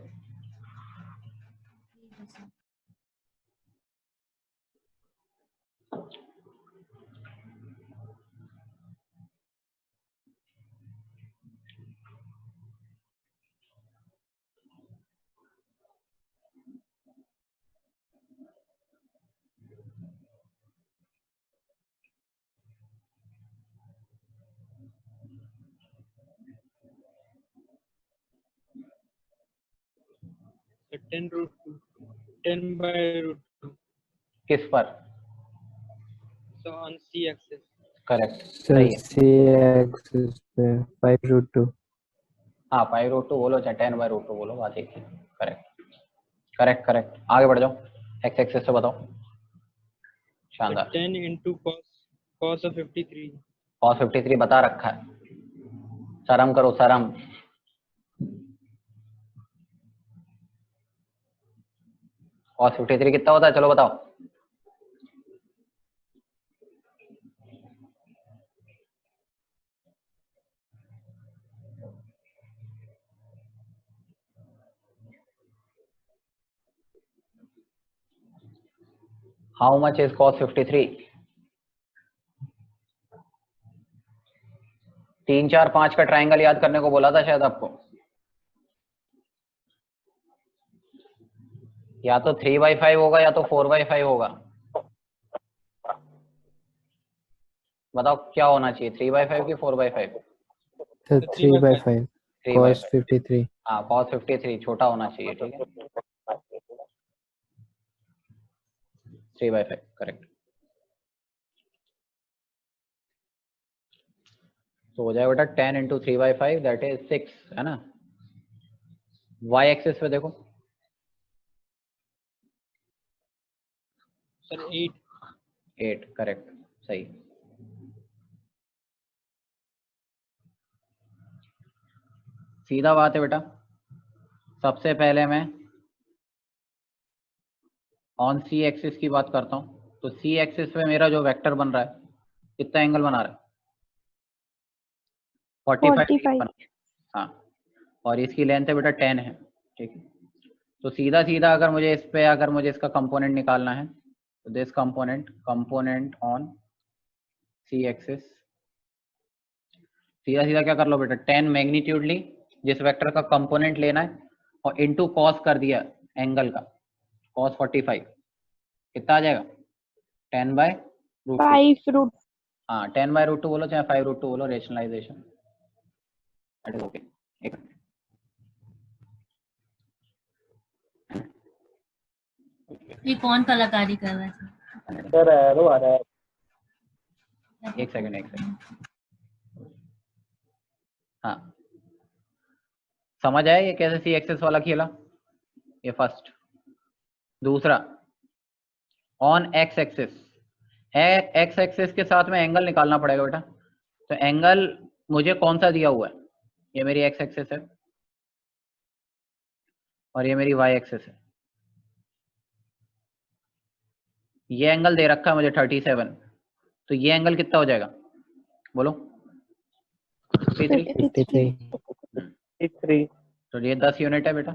So 10 by root 2. किस पर? So on C axis. Correct, sir सही है। सी एक्सिस पे 5√2। हाँ 5√2 बोलो चाहे 10/√2 बोलो, बात एक ही। करेक्ट करेक्ट करेक्ट, आगे बढ़ जाओ। एक्स एक्सिस से बताओ। So शानदार। 10 into cos of 53. cos 53 बता रखा है, शर्म करो शर्म। cos 53 कितना होता है, चलो बताओ। How much is cos 53? 3 4 5 का ट्राइंगल याद करने को बोला था शायद आपको, या तो 3/5 होगा या तो 4/5 होगा। बताओ क्या होना चाहिए, 3/5 की 4/5? तो 3/5 cos 3/5। 53। हाँ cos 53 छोटा होना चाहिए, ठीक है। 3/5 करेक्ट। तो हो जाएगा बेटा 10 इंटू 3/5 दैट इज 6, है ना। y एक्सिस पे देखो, सर 8। 8 करेक्ट, सही। सीधा बात है बेटा, सबसे पहले मैं ऑन सी एक्सिस की बात करता हूँ। तो सी एक्सिस पे मेरा जो वेक्टर बन रहा है कितना एंगल बना रहा है? 45 डिग्री बना। हाँ, और इसकी लेंथ है बेटा 10 है, ठीक है। तो सीधा सीधा अगर मुझे इस पे अगर मुझे इसका कंपोनेंट निकालना है तो this component on C axis, सीधा सीधा क्या कर लो बेटा, 10 मैग्नीट्यूड ली, जिस वेक्टर का कंपोनेंट लेना है, और इनटू कॉस कर दिया एंगल का, cos 45 कितना आ जाएगा? 10/√2। हाँ 10/√2 बोलो चाहे 5√2 बोलो, रेशनलाइजेशन ओके। एक ये कौन कलाकारी कर रहा है? सर एरो आ रहा है। एक सेकंड। हाँ समझ आया ये कैसे सी एक्सेस वाला खेला, ये फर्स्ट। दूसरा on x axis, X axis के साथ में एंगल निकालना पड़ेगा बेटा। तो एंगल मुझे कौन सा दिया हुआ है, ये मेरी एक्स एक्सिस है और ये मेरी वाई एक्सिस है। ये एंगल दे रखा है मुझे 37, तो ये एंगल कितना हो जाएगा बोलो? 53। तो ये 10 यूनिट है बेटा।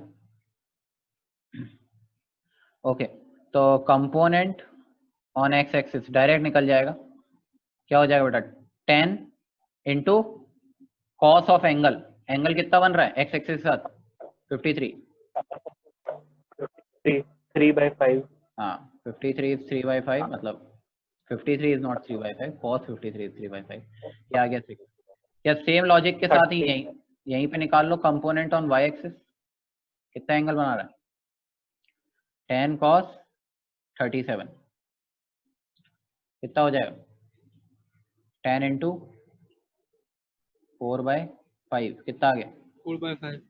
ओके, तो component on x axis direct निकल जाएगा, क्या हो जाएगा बेटा? 10 into cos of angle, angle कितना बन रहा है एक्स एक्सिस के साथ? 53। 3/5। हाँ 53 इज 3/5, मतलब 53 इज नॉट 3/5, cos 53 इज 3/5। ये आ गया 6। क्या सेम लॉजिक के साथ ही यहीं पे निकाल लो कंपोनेंट ऑन वाई एक्सिस, कितना एंगल बना रहा है? 10 cos 37 कितना हो जाएगा? 10 इंटू 4/5 कितना आ गया? 4/5।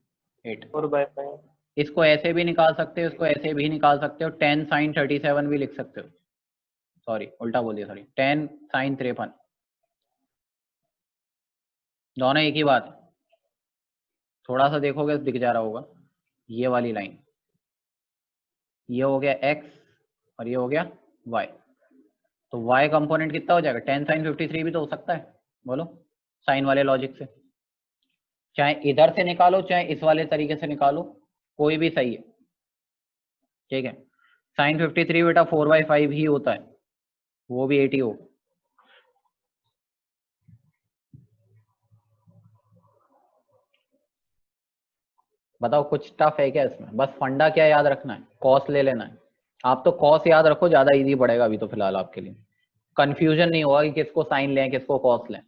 8। 4/5। इसको ऐसे भी निकाल सकते हो, इसको ऐसे भी निकाल सकते हो, 10 sin 37 भी लिख सकते हो। सॉरी उल्टा बोल दिया, सॉरी 10 sin 53, दोनों एक ही बात है। थोड़ा सा देखोगे दिख जा रहा होगा, ये वाली लाइन, ये हो गया x और ये हो गया y। तो y कंपोनेंट कितना हो जाएगा? 10 sin 53 भी तो हो सकता है, बोलो साइन वाले लॉजिक से, चाहे इधर से निकालो चाहे इस वाले तरीके से निकालो, कोई भी सही है, ठीक है। sin 53 बेटा 4/5 ही होता है, वो भी 80 हो। बताओ कुछ टफ है क्या इसमें? बस फंडा क्या याद रखना है, कॉस ले लेना है। आप तो कॉस याद रखो, ज्यादा इजी पड़ेगा अभी तो फिलहाल आपके लिए। कंफ्यूजन नहीं होगा कि किसको साइन लें किसको कॉस लें,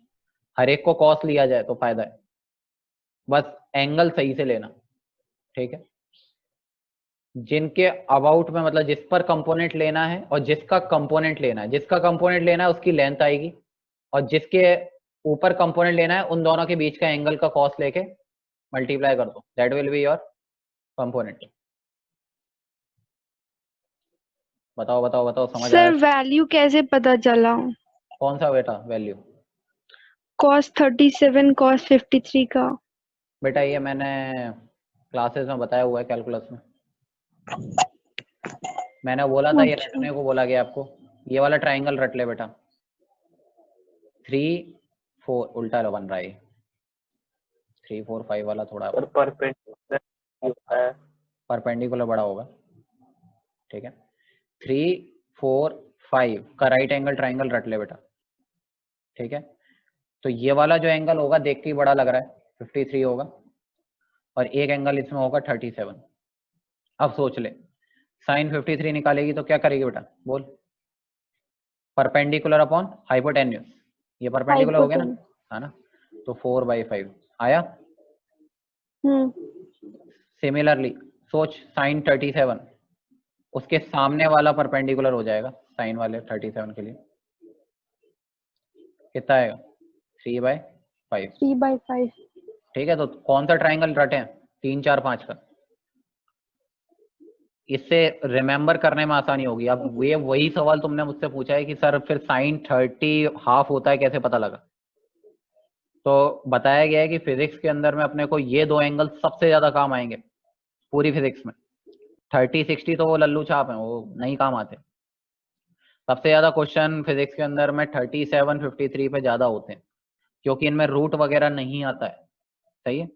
हर एक को कॉस लिया जाए तो फायदा है। बस एंगल सही से लेना, ठीक है। जिनके अबाउट में मतलब जिस पर कंपोनेंट लेना है और जिसका कंपोनेंट लेना है, जिसका कंपोनेंट लेना है उसकी लेंथ आएगी, और जिसके ऊपर कंपोनेंट लेना है उन दोनों के बीच का एंगल का कॉस लेके मल्टीप्लाई कर दो, that will be your component. बताओ समझ आया? सर वैल्यू कैसे पता चला? कौन सा बेटा वैल्यू? cos 37 cos 53 का। बेटा ये मैंने क्लासेस में बताया हुआ है कैलकुलस में, मैंने बोला था ये रटने को बोला गया आपको। ये वाला ट्राइंगल रट ले बेटा, 3 4 उल्टा बन रहा है, 3 4 5 वाला थोड़ा परपेंडिकुलर बड़ा होगा, ठीक है। 3 4 5 का राइट एंगल ट्राइंगल रट ले बेटा, ठीक है। तो ये वाला जो एंगल होगा देख के ही बड़ा लग रहा है 53 होगा, और एक एंगल इसमें होगा 37। अब सोच ले साइन 53 निकालेगी तो क्या करेगी बेटा, बोल। परपेंडिकुलर अपॉन हाइपोटेन्यूज, ये परपेंडिकुलर हो गया ना, है ना, तो 4/5 आया। सिमिलरली सोच साइन 37 उसके सामने वाला परपेंडिकुलर हो जाएगा साइन वाले 37 के लिए, कितना आएगा 3/5। 3/5। ठीक है, तो कौन सा ट्राइंगल रटे हैं, 3 4 5 का, इससे रिमेम्बर करने में आसानी होगी। अब ये वही सवाल तुमने मुझसे पूछा है कि सर फिर साइन 30 हाफ होता है कैसे पता लगा, तो बताया गया है कि फिजिक्स के अंदर में अपने को ये दो एंगल सबसे ज्यादा काम आएंगे पूरी फिजिक्स में। 30 60 तो वो लल्लू छाप है, वो नहीं काम आते। सबसे ज्यादा क्वेश्चन फिजिक्स के अंदर में 37 53 पे ज्यादा होते हैं, क्योंकि इनमें रूट वगैरह नहीं आता है, सही है।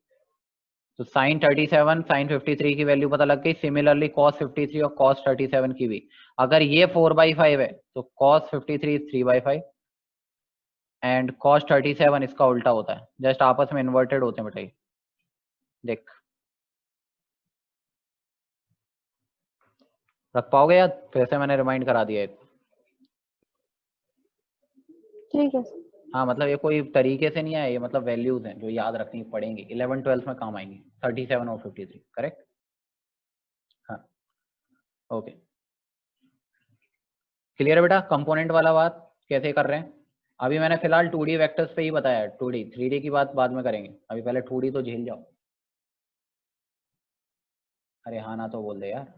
तो साइन 37 साइन 53 की वैल्यू पता लग गई। सिमिलरली कॉस 53 और कॉस 37 की भी, अगर ये 4/5 है तो कॉस 53 3/5 एंड कॉस 37 इसका उल्टा होता है, जस्ट आपस में इन्वर्टेड होते हैं बेटा ये, देख रख पाओगे याद, फिर से मैंने रिमाइंड करा दिया है। ठीक है। हाँ मतलब ये कोई तरीके से नहीं है, ये मतलब वैल्यूज हैं जो याद रखनी पड़ेंगी, 11 12 में काम आएंगी, 37 और 53, करेक्ट। हाँ ओके, क्लियर है बेटा। कंपोनेंट वाला बात कैसे कर रहे हैं, अभी मैंने फिलहाल 2D वेक्टर्स पे ही बताया, 2D 3D की बात बाद में करेंगे, अभी पहले 2D तो झेल जाओ। अरे हाँ ना तो बोल दे यार।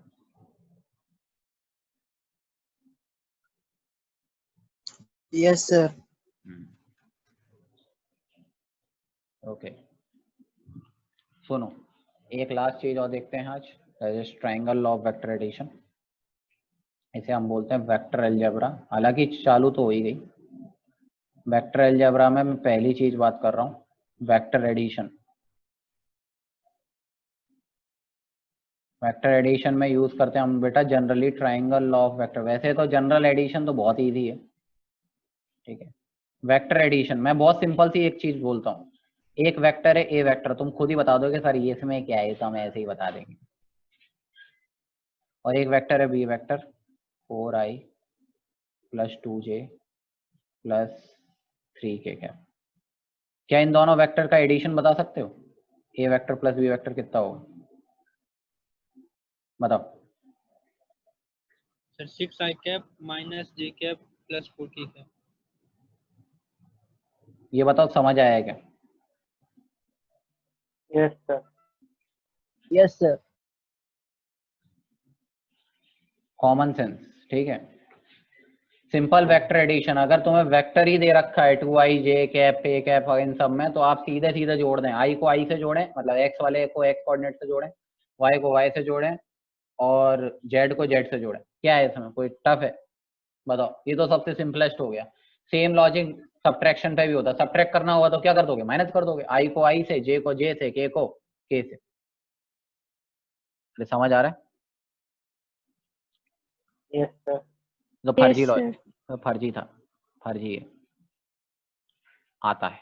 Yes sir. ओके सुनो, एक लास्ट चीज और देखते हैं आज, triangle law of vector addition, इसे हम बोलते हैं वेक्टर अलजेब्रा। हालांकि चालू तो हो ही गई, वेक्टर अलजेब्रा में मैं पहली चीज बात कर रहा हूँ, वेक्टर एडिशन। वेक्टर एडिशन में यूज करते हैं हम बेटा generally triangle law of vector. वैसे तो जनरल एडिशन तो बहुत इजी है, ठीक है। वेक्टर एडिशन मैं बहुत सिंपल सी एक चीज बोलता हूँ, एक वेक्टर है ए वेक्टर, तुम खुद ही बता दोगे सर ये इसमें क्या है, तो हम ऐसे ही बता देंगे। और एक वेक्टर है B vector, 4i + 2j + 3k cap. क्या इन दोनों वेक्टर का एडिशन बता सकते हो, ए वेक्टर प्लस बी वेक्टर कितना होगा, बताओ। Sir 6i cap - j cap + 4k cap. ये बताओ समझ आया है क्या। Yes sir. Yes sir. Common sense, ठीक है। सिंपल वेक्टर एडिशन, अगर तुम्हें वेक्टर ही दे रखा है 2i j cap a cap इन सब में, तो आप सीधे सीधे जोड़ दें, i को i से जोड़ें, मतलब x वाले को x कोऑर्डिनेट से जोड़ें, y को y से जोड़ें और z को z से जोड़ें। क्या है इसमें कोई टफ है, बताओ। ये तो सबसे सिंपलेस्ट हो गया। सेम लॉजिक सब्ट्रैक्शन पे भी होता है, सब्ट्रैक्ट करना होगा तो क्या कर दोगे, माइनस कर दोगे, i को i से, j को j से, k को k से। समझ आ रहा है। Yes sir. तो फर्जी Yes, लॉजिक, sir. तो फर्जी था, फर्जी है, आता है।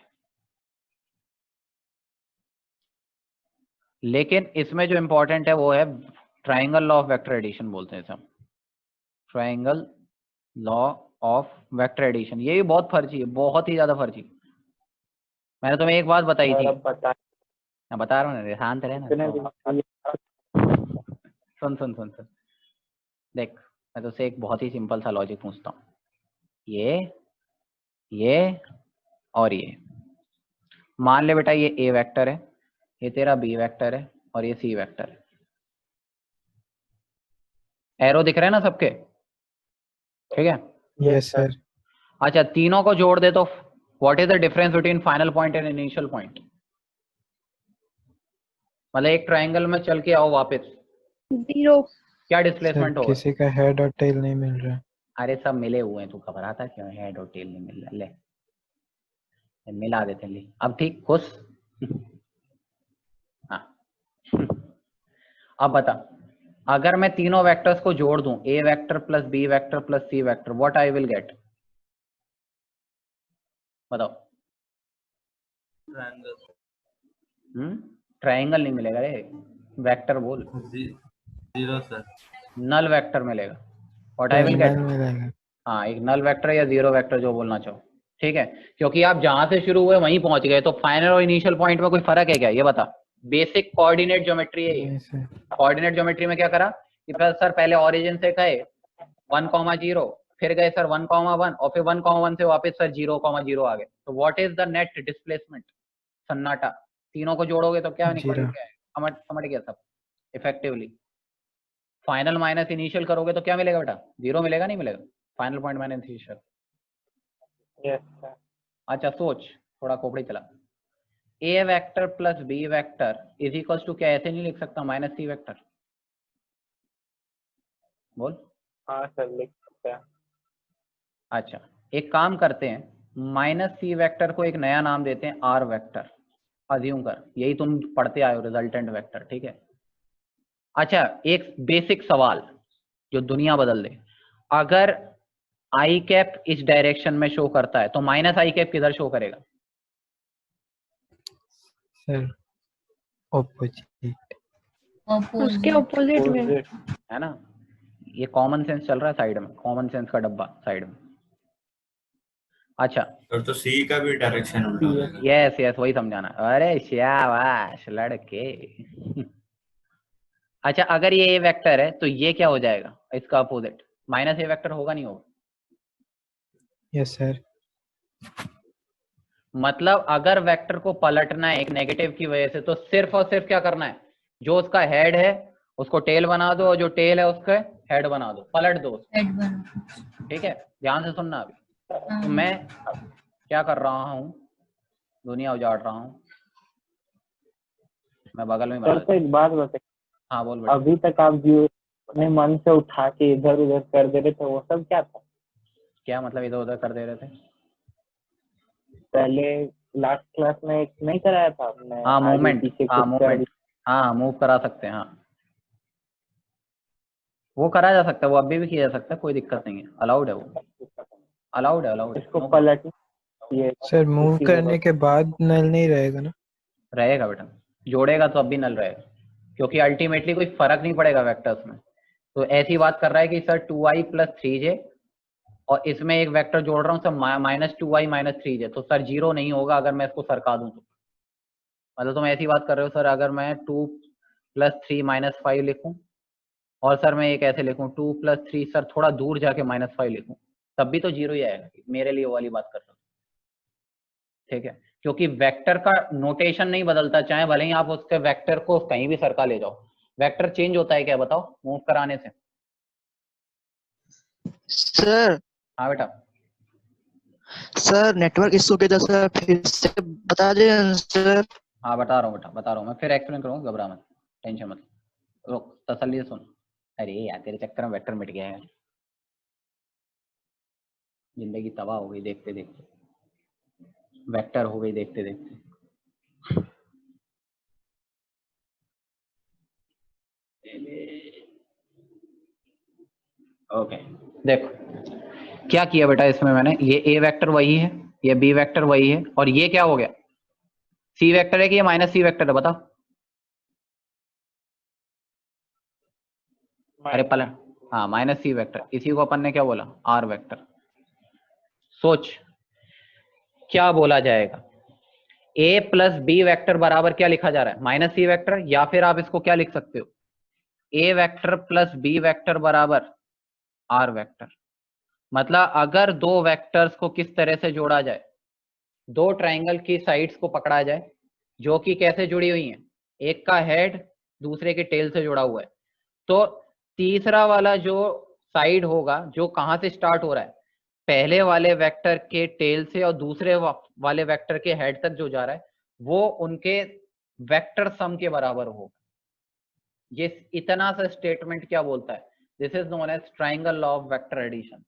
लेकिन इसमें जो इंपॉर्टेंट है वो है triangle law of vector addition बोलते हैं इसे हम, triangle law of vector addition. ये भी बहुत फर्जी है, बहुत ही ज्यादा फर्जी। मैंने तुम्हें एक बात बताई थी, मैं बता रहा हूँ, शांत रहे ना। सुन सुन सुन सुन, देख मैं तुझसे एक बहुत ही सिंपल सा लॉजिक पूछता हूँ, ये और ये, मान ले बेटा ये ए वेक्टर है, ये तेरा बी वेक्टर है और ये सी वेक्टर है। एरो दिख रहे हैं ना सबके, ठीक है। Yes sir. अच्छा तीनों को जोड़ दे तो what is the difference between final point and initial point. मतलब एक ट्रायंगल में चल के आओ वापस, 0. क्या डिस्प्लेसमेंट होगा। किसी का हेड और टेल नहीं मिल रहा। अरे सब मिले हुए हैं, तू घबराता क्यों, हेड और टेल नहीं मिल रहा, ले मिला देते हैं, ले अब ठीक खुश। हाँ अब बता, अगर मैं तीनों वेक्टर्स को जोड़ दूं, A vector plus B vector plus C vector, what I will get? बताओ। ट्रायंगल नहीं मिलेगा रे, वेक्टर बोल। 0 सर। नल वेक्टर मिलेगा। What I will get? हाँ, एक नल वेक्टर या जीरो वेक्टर, जो बोलना चाहो। ठीक है, क्योंकि आप जहां से शुरू हुए वहीं पहुंच गए, तो फाइनल और इनिशियल पॉइंट में कोई फर्क है क्या? ये बता। बेसिक कोऑर्डिनेट ज्योमेट्री है ये। कोऑर्डिनेट ज्योमेट्री में क्या करा कि सर पहले ओरिजिन से गए 1,0, फिर गए सर 1,1 और फिर 1,1 से वापस सर 0,0 आ गए। तो what is the net displacement? सन्नाटा। तीनों को जोड़ोगे तो क्या निकल के आएगा? समझ गया सब इफेक्टिवली। फाइनल माइनस इनिशियल करोगे तो क्या मिलेगा बेटा? 0 मिलेगा, नहीं मिलेगा? Final point minus initial. Yes sir. अच्छा सोच, थोड़ा खोपड़ी चला। A vector plus B vector is equal to, क्या ऐसे नहीं लिख सकता, माइनस सी वेक्टर? बोल। हाँ सर, लिख सकते हैं। अच्छा, एक काम करते हैं, माइनस सी वेक्टर को एक नया नाम देते हैं आर वेक्टर। अज्यूम कर, यही तुम पढ़ते आए हो, रिजल्टेंट वेक्टर। ठीक है। अच्छा, एक बेसिक सवाल जो दुनिया बदल दे। अगर आई कैप इस डायरेक्शन में शो करता है तो माइनस आई कैप किधर शो करेगा? Sir opposite. उसके ऑपोजिट में, है ना? ये कॉमन सेंस चल रहा है साइड में, कॉमन सेंस का डब्बा साइड में। अच्छा, और तो सी का भी डायरेक्शन उल्टा हो जाएगा। यस यस, वही समझाना। अरे शाबाश लड़के। अच्छा, अगर ये ए वेक्टर है तो ये क्या हो जाएगा इसका अपोजिट? माइनस ए वेक्टर होगा, नहीं होगा? Yes sir. मतलब अगर वेक्टर को पलटना है एक नेगेटिव की वजह से, तो सिर्फ और सिर्फ क्या करना है, जो उसका हेड है उसको टेल बना दो, और जो टेल है उसका हेड बना दो, पलट दो उसको। ठीक है, ध्यान से सुनना अभी। तो मैं क्या कर रहा हूँ, दुनिया उजाड़ रहा हूँ। मैं बगल में सर, तो एक बात बताइए। हाँ बोल बेटा। अभी तक आप जो अपने मन से उठा के इधर उधर कर दे रहे थे, वो सब क्या था? क्या मतलब इधर उधर कर दे रहे थे? पहले लास्ट क्लास में एक नहीं कराया था आपने? हाँ, मूवमेंट। पीछे हाँ कुछ मूवमेंट, हाँ मूव करा सकते हैं। हाँ वो करा जा सकता है, वो अभी भी किया जा सकता है, कोई दिक्कत नहीं है, अलाउड है, वो अलाउड है, अलाउड है। इसको पलट सर मूव करने के बाद नल नहीं रहेगा ना? रहेगा बेटा, जोड़ेगा तो अब भी नल रहेगा, क्योंकि अल्टीमेटली कोई फर्क नहीं पड़ेगा वेक्टर्स में। तो ऐसी बात कर रहा है कि सर 2i + 3j, और इसमें एक वेक्टर जोड़ रहा हूँ सर -2i - 3j, तो सर 0 नहीं होगा अगर मैं इसको सरका दूं तो। मतलब तुम ऐसी बात कर रहे हो सर, अगर मैं 2 + 3 - 5 लिखूं, और सर मैं एक ऐसे लिखूं 2 + 3, सर थोड़ा दूर जाके -5 लिखूं, तब भी तो 0 ही आएगा। मेरे लिए वो वाली बात कर रहा हूँ। ठीक है, क्योंकि वेक्टर का नोटेशन नहीं बदलता, चाहे भले ही आप उसके वेक्टर को कहीं भी सरका ले जाओ, वेक्टर चेंज होता है क्या बताओ मूव कराने से? सर हाँ बेटा। सर नेटवर्क इशू के वजह से फिर से बता दें सर। हाँ बता रहा हूँ बेटा, बता रहा हूँ मैं, फिर एक्सप्लेन करूँगा, घबरा मत, टेंशन मत, रुक तसल्ली से सुन। अरे यार तेरे चक्कर में वेक्टर मिट गया है, जिंदगी तबाह हो गई देखते देखते, वेक्टर हो गई देखते देखते। ओके देखो क्या किया बेटा इसमें मैंने, ये ए वेक्टर वही है, ये बी वेक्टर वही है, और ये क्या हो गया, सी वेक्टर है कि ये माइनस सी वेक्टर है बता? अरे पलट, हाँ माइनस सी वेक्टर, इसी को अपन ने क्या बोला, आर वेक्टर। सोच क्या बोला जाएगा, ए प्लस बी वेक्टर बराबर क्या लिखा जा रहा है, माइनस सी वेक्टर, या फिर आप इसको क्या लिख सकते हो, ए वेक्टर प्लस बी वेक्टर बराबर आर वेक्टर। मतलब अगर दो वेक्टर्स को किस तरह से जोड़ा जाए, दो ट्राइंगल की साइड्स को पकड़ा जाए जो कि कैसे जुड़ी हुई हैं, एक का हेड दूसरे के टेल से जुड़ा हुआ है, तो तीसरा वाला जो साइड होगा जो कहां से स्टार्ट हो रहा है, पहले वाले वेक्टर के टेल से, और दूसरे वाले वेक्टर के हेड तक जो जा रहा है वो उनके वेक्टर सम के बराबर होगा। ये इतना सा स्टेटमेंट क्या बोलता है, this is known as triangle law of vector addition.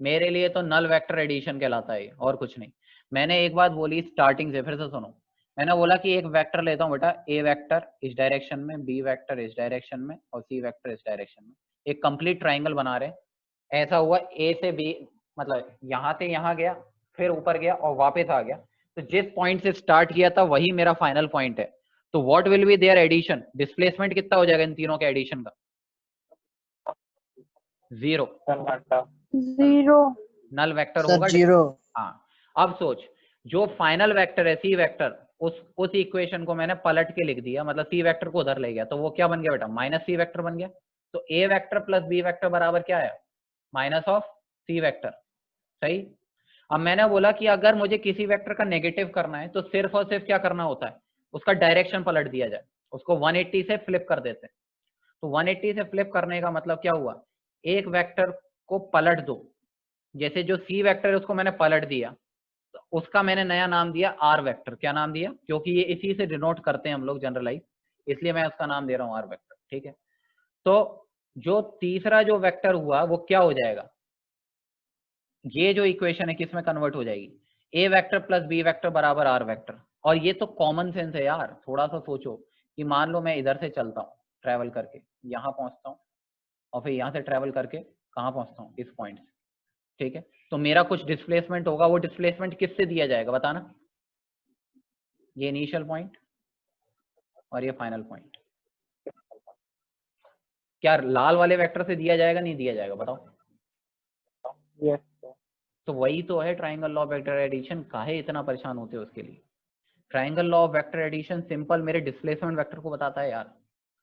मेरे लिए तो नल वेक्टर एडिशन कहलाता है और कुछ नहीं। मैंने एक बात बोली स्टार्टिंग से, फिर से सुनो, मैंने बोला कि एक वेक्टर लेता हूँ बेटा, ए वेक्टर इस डायरेक्शन में, बी वेक्टर इस डायरेक्शन में और सी वेक्टर इस डायरेक्शन में, एक कंप्लीट ट्राइंगल बना रहे हैं। ऐसा हुआ ए से बी, मतलब यहाँ से यहाँ गया, फिर ऊपर गया और वापस आ गया, तो जिस पॉइंट से स्टार्ट किया था वही मेरा फाइनल पॉइंट है। तो what will be their addition, displacement कितना हो जाएगा इन तीनों के एडिशन का? 0। 0 नल वेक्टर सर होगा 0। हाँ, अब सोच, जो फाइनल वेक्टर है सी वेक्टर, उस इक्वेशन को मैंने पलट के लिख दिया, मतलब सी वेक्टर को उधर ले गया, तो वो क्या बन गया बेटा? माइनस सी वेक्टर बन गया। तो A vector plus B vector बराबर क्या है? Minus of C vector. सही। अब मैंने बोला कि अगर मुझे किसी वेक्टर का नेगेटिव करना है तो सिर्फ और सिर्फ क्या करना होता है, उसका डायरेक्शन पलट दिया जाए, उसको 180 से फ्लिप कर देते हैं। तो 180 से फ्लिप करने का मतलब क्या हुआ, एक वेक्टर को पलट दो, जैसे जो सी वेक्टर है उसको मैंने पलट दिया, तो उसका मैंने नया नाम दिया आर वेक्टर। क्या नाम दिया? क्योंकि ये इसी से डिनोट करते हैं हम लोग जनरलाइज, इसलिए मैं उसका नाम दे रहा हूँ आर वेक्टर। ठीक है, तो जो तीसरा जो वेक्टर हुआ वो क्या हो जाएगा, ये जो इक्वेशन है किसमें कन्वर्ट हो जाएगी? ए वेक्टर प्लस बी वेक्टर बराबर आर वेक्टर। और ये तो कॉमन सेंस है यार, थोड़ा सा सोचो कि मान लो मैं इधर से चलता हूँ ट्रैवल करके, यहाँ पहुंचता हूँ और फिर यहाँ से ट्रैवल करके कहाँ पहुंचता हूँ? इस पॉइंट से। ठीक है, तो मेरा कुछ डिस्प्लेसमेंट होगा, वो डिस्प्लेसमेंट किससे दिया जाएगा बताना? ये इनिशियल पॉइंट और ये फाइनल पॉइंट। क्या लाल वाले वेक्टर से दिया जाएगा, नहीं दिया जाएगा बताओ? यस। तो वही तो है triangle law of vector addition. काहे इतना परेशान होते हो उसके लिए? Triangle law of vector addition simple मेरे डिस्प्लेसमेंट वेक्टर को बताता है यार।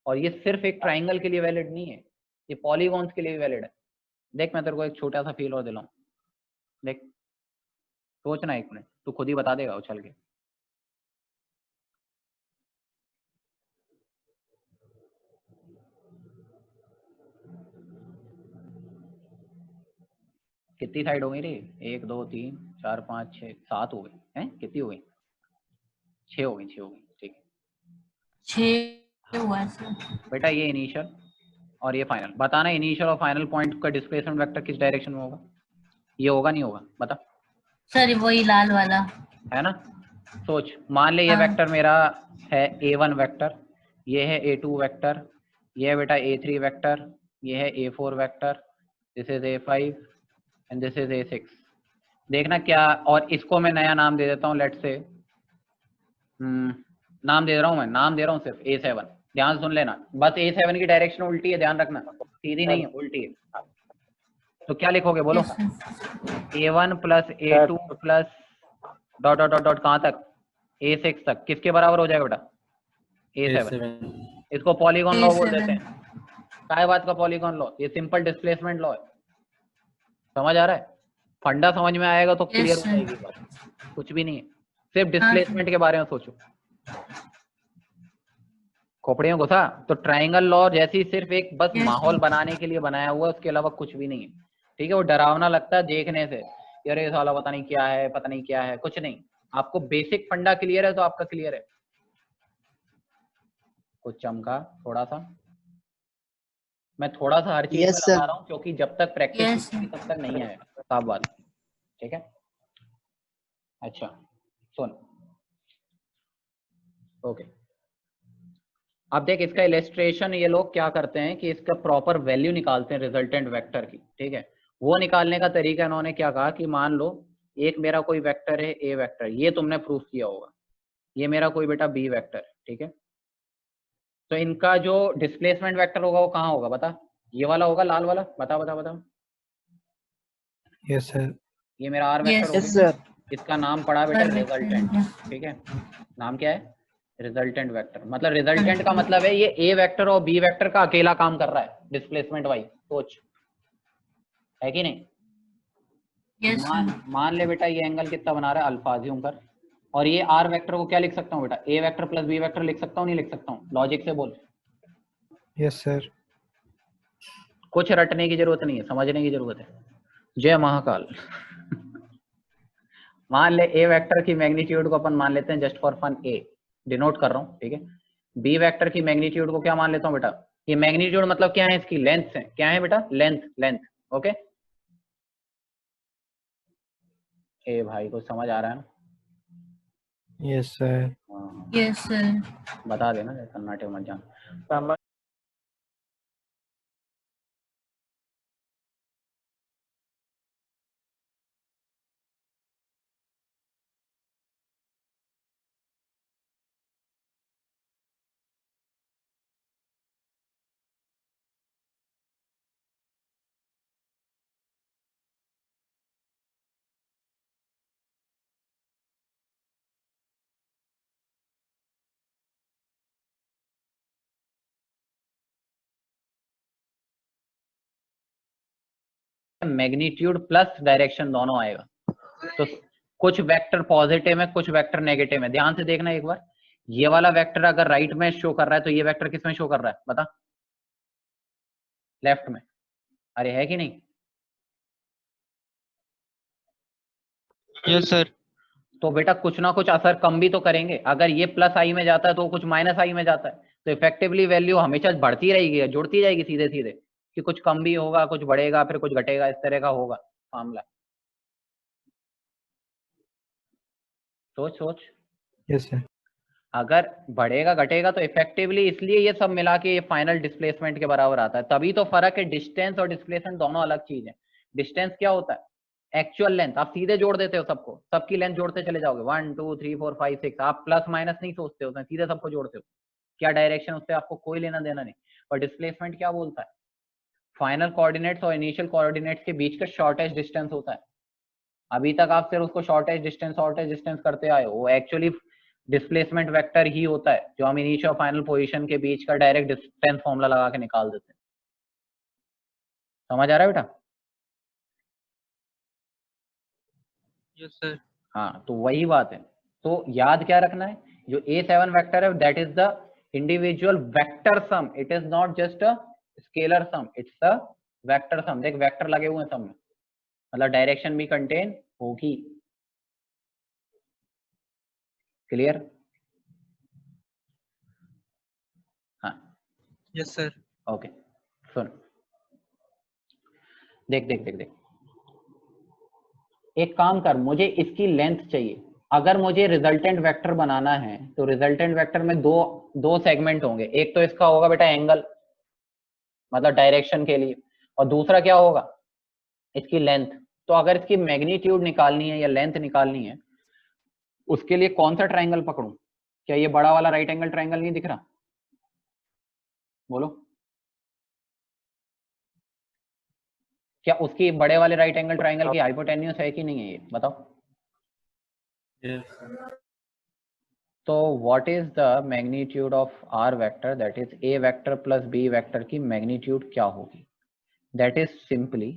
और ये सिर्फ एक ट्राइंगल के लिए वैलिड नहीं है, ये पॉलीगॉन्स के लिए भी वैलिड है। देख मैं तेरे को एक छोटा सा फील और दिलाऊं, देख सोचना एक मिनट, तू खुद ही बता देगा उछल के। कितनी साइड हो गई रे? 1 2 3 4 5 6 7 हो गई हैं? कितनी हो गई? 6 हो गई, 6 हो गई। ठीक है 6 हुआ है सर। बेटा, ये इनिशियल और ये फाइनल। बताना इनिशियल और फाइनल पॉइंट का डिस्प्लेसमेंट वेक्टर किस डायरेक्शन में होगा? ये होगा नहीं होगा बता? सर वही लाल वाला है ना? सोच, मान ले ये हाँ। वेक्टर मेरा है A1 वेक्टर, ये है A2 वेक्टर, ये है बेटा A3 वेक्टर, ये है A4 vector, this is A5 and this is A6। देखना क्या, और इसको मैं नया नाम दे देता हूँ, लेट्स से नाम दे रहा हूँ मैं, नाम दे रहा हूँ सिर्फ A7। ध्यान सुन लेना, बस A7 की डायरेक्शन उल्टी है, ध्यान रखना, सीधी नहीं है, उल्टी है। तो क्या लिखोगे बोलो? A1 plus A2 plus dot dot dot dot कहाँ तक? A6 तक। किसके बराबर हो जाएगा बेटा? A7। इसको पॉलीगॉन लॉ बोल देते हैं। काय बात का पॉलीगॉन लॉ? ये सिंपल डिस्प्लेसमेंट लॉ है। समझ आ रहा है? फंडा समझ में आएगा तो क्लियर हो जाएगी बात। कुछ भी नहीं है, सिर्फ डिस्प्लेसमेंट के बारे में सोचो। खोपड़ियों को था तो ट्राइंगल लॉ जैसी सिर्फ एक बस माहौल बनाने के लिए बनाया हुआ है, उसके अलावा कुछ भी नहीं है। ठीक है, वो डरावना लगता है देखने से, यार ये साला पता नहीं क्या है, पता नहीं क्या है, कुछ नहीं। आपको बेसिक फंडा क्लियर है तो आपका क्लियर है। कुछ चमका थोड़ा सा, मैं थोड़ा सा हर चीज में लगा रहा हूँ क्योंकि जब तक प्रैक्टिस तब तक नहीं आएगा, साफ बात। ठीक है, अच्छा सुन, ओके। अब देख इसका इलस्ट्रेशन, ये लोग क्या करते हैं कि इसका प्रॉपर वैल्यू निकालते हैं रिजल्टेंट वेक्टर की। ठीक है, वो निकालने का तरीका इन्होंने क्या कहा कि मान लो एक मेरा कोई वेक्टर है ए वेक्टर, ये तुमने प्रूफ किया होगा, ये मेरा कोई बेटा बी वेक्टर। ठीक है, तो इनका जो डिस्प्लेसमेंट वेक्टर होगा वो कहाँ होगा बता? ये वाला होगा, लाल वाला। बता बता बता। Yes sir. ये मेरा आर वेक्टर होगा, इसका नाम पड़ा बेटा रिजल्टेंट। ठीक है, नाम क्या है? Resultant vector. मतलब रिजल्टेंट का मतलब है ये ए वेक्टर और बी वेक्टर का अकेला काम कर रहा है डिस्प्लेसमेंट वाइज। सोच, है कि नहीं? मान ले बेटा ये एंगल कितना बना रहा है? अल्फा, ज्यूम कर। और ये आर वेक्टर को क्या लिख सकता हूँ बेटा? A vector plus B vector लिख सकता हूँ, नहीं लिख सकता हूँ? लॉजिक से बोल। Yes sir. कुछ रटने की जरूरत नहीं है, समझने की जरूरत है। जय महाकाल। मान ले ए वेक्टर की मैग्नीट्यूड को अपन मान लेते हैं just for fun a, denote कर रहा हूँ। ठीक है, बी वेक्टर की मैग्नीट्यूड को क्या मान लेता हूँ बेटा? ये मैग्नीट्यूड मतलब क्या है? इसकी लेंथ है। क्या है बेटा? Length, length. ओके, ए भाई को समझ आ रहा है ना? Yes sir. हाँ, यस सर। बता देना, सन्नाटे मत जाना। मैग्नीट्यूड प्लस डायरेक्शन दोनों आएगा, तो कुछ वेक्टर पॉजिटिव है, कुछ वेक्टर नेगेटिव है। ध्यान से देखना एक बार, ये वाला वेक्टर अगर राइट में शो कर रहा है तो ये वेक्टर किस में शो कर रहा है, बता? लेफ्ट में। अरे है कि नहीं? Yes sir. तो बेटा कुछ ना कुछ असर कम भी तो करेंगे। अगर ये प्लस आई में जाता है तो कुछ माइनस आई में जाता है, तो इफेक्टिवली वैल्यू हमेशा बढ़ती रहेगी, जुड़ती जाएगी सीधे सीधे, कि कुछ कम भी होगा, कुछ बढ़ेगा, फिर कुछ घटेगा, इस तरह का होगा मामला। सोच सोच। Yes sir. अगर बढ़ेगा घटेगा तो इफेक्टिवली, इसलिए ये सब मिला के ये फाइनल डिस्प्लेसमेंट के बराबर आता है। तभी तो फर्क है, डिस्टेंस और डिस्प्लेसमेंट दोनों अलग चीज है। डिस्टेंस क्या होता है? Actual length. आप सीधे जोड़ देते हो सबको, सबकी लेंथ जोड़ते चले जाओगे, 1 2 3 4 5 6, आप प्लस माइनस नहीं सोचते हो, सीधे सबको जोड़ते हो। क्या डायरेक्शन, उससे आपको कोई लेना देना नहीं। और डिस्प्लेसमेंट क्या बोलता है? फाइनल कोऑर्डिनेट्स और इनिशियल कोऑर्डिनेट्स के बीच का शॉर्टेस्ट डिस्टेंस होता है। अभी तक आप सिर्फ उसको शॉर्टेस्ट डिस्टेंस करते आए हो, वो एक्चुअली डिस्प्लेसमेंट वेक्टर ही होता है, जो हम इनिशियल और फाइनल पोजीशन के बीच का डायरेक्ट डिस्टेंस फॉर्मूला लगा के निकाल देते हैं। समझ आ रहा है बेटा? Yes sir. हाँ, तो वही बात है। तो याद क्या रखना है, जो A7 वेक्टर है that is the individual vector sum, it is not just a scalar sum, it's a vector sum. देख वेक्टर लगे हुए हैं सब में, मतलब डायरेक्शन भी कंटेन होगी। क्लियर? हाँ यस सर। ओके, सुन, देख देख देख देख, एक काम कर, मुझे इसकी लेंथ चाहिए। अगर मुझे रिजल्टेंट वेक्टर बनाना है तो रिजल्टेंट वेक्टर में दो सेगमेंट होंगे। एक तो इसका होगा बेटा एंगल, मतलब डायरेक्शन के लिए, और दूसरा क्या होगा? इसकी लेंथ। तो अगर इसकी मैग्नीट्यूड निकालनी है या लेंथ निकालनी है, उसके लिए कौन सा ट्रायंगल पकड़ूं? क्या ये बड़ा वाला राइट एंगल ट्रायंगल नहीं दिख रहा? बोलो, क्या उसकी बड़े वाले राइट एंगल ट्रायंगल की हाइपोटेन्यूस है कि नहीं है, ये बताओ। तो what is the magnitude of R vector, that is A vector plus B vector की मैग्नीट्यूड क्या होगी? दैट इज सिंपली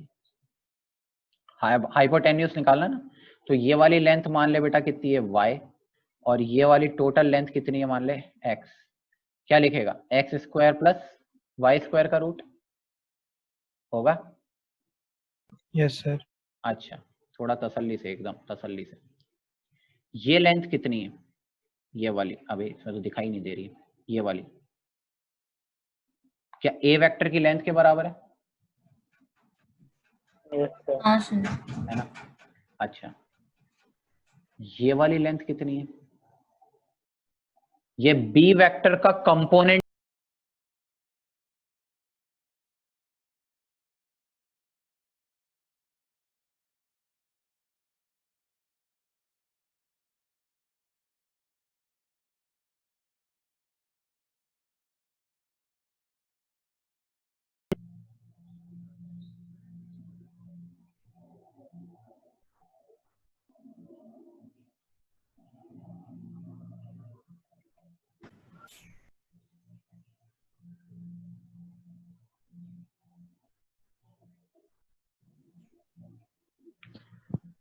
हाइपोटेन्यूस निकालना ना। तो ये वाली लेंथ मान ले बेटा कितनी है, y, और ये वाली टोटल लेंथ कितनी है मान ले, x। क्या लिखेगा? X square plus y square का रूट होगा। Yes sir. अच्छा, थोड़ा तसल्ली से, एकदम तसल्ली से। ये लेंथ कितनी है? ये वाली, अभी इसमें तो दिखाई नहीं दे रही है, ये वाली क्या ए वेक्टर की लेंथ के बराबर है? हाँ सर। है ना? अच्छा, ये वाली लेंथ कितनी है? ये बी वेक्टर का कंपोनेंट,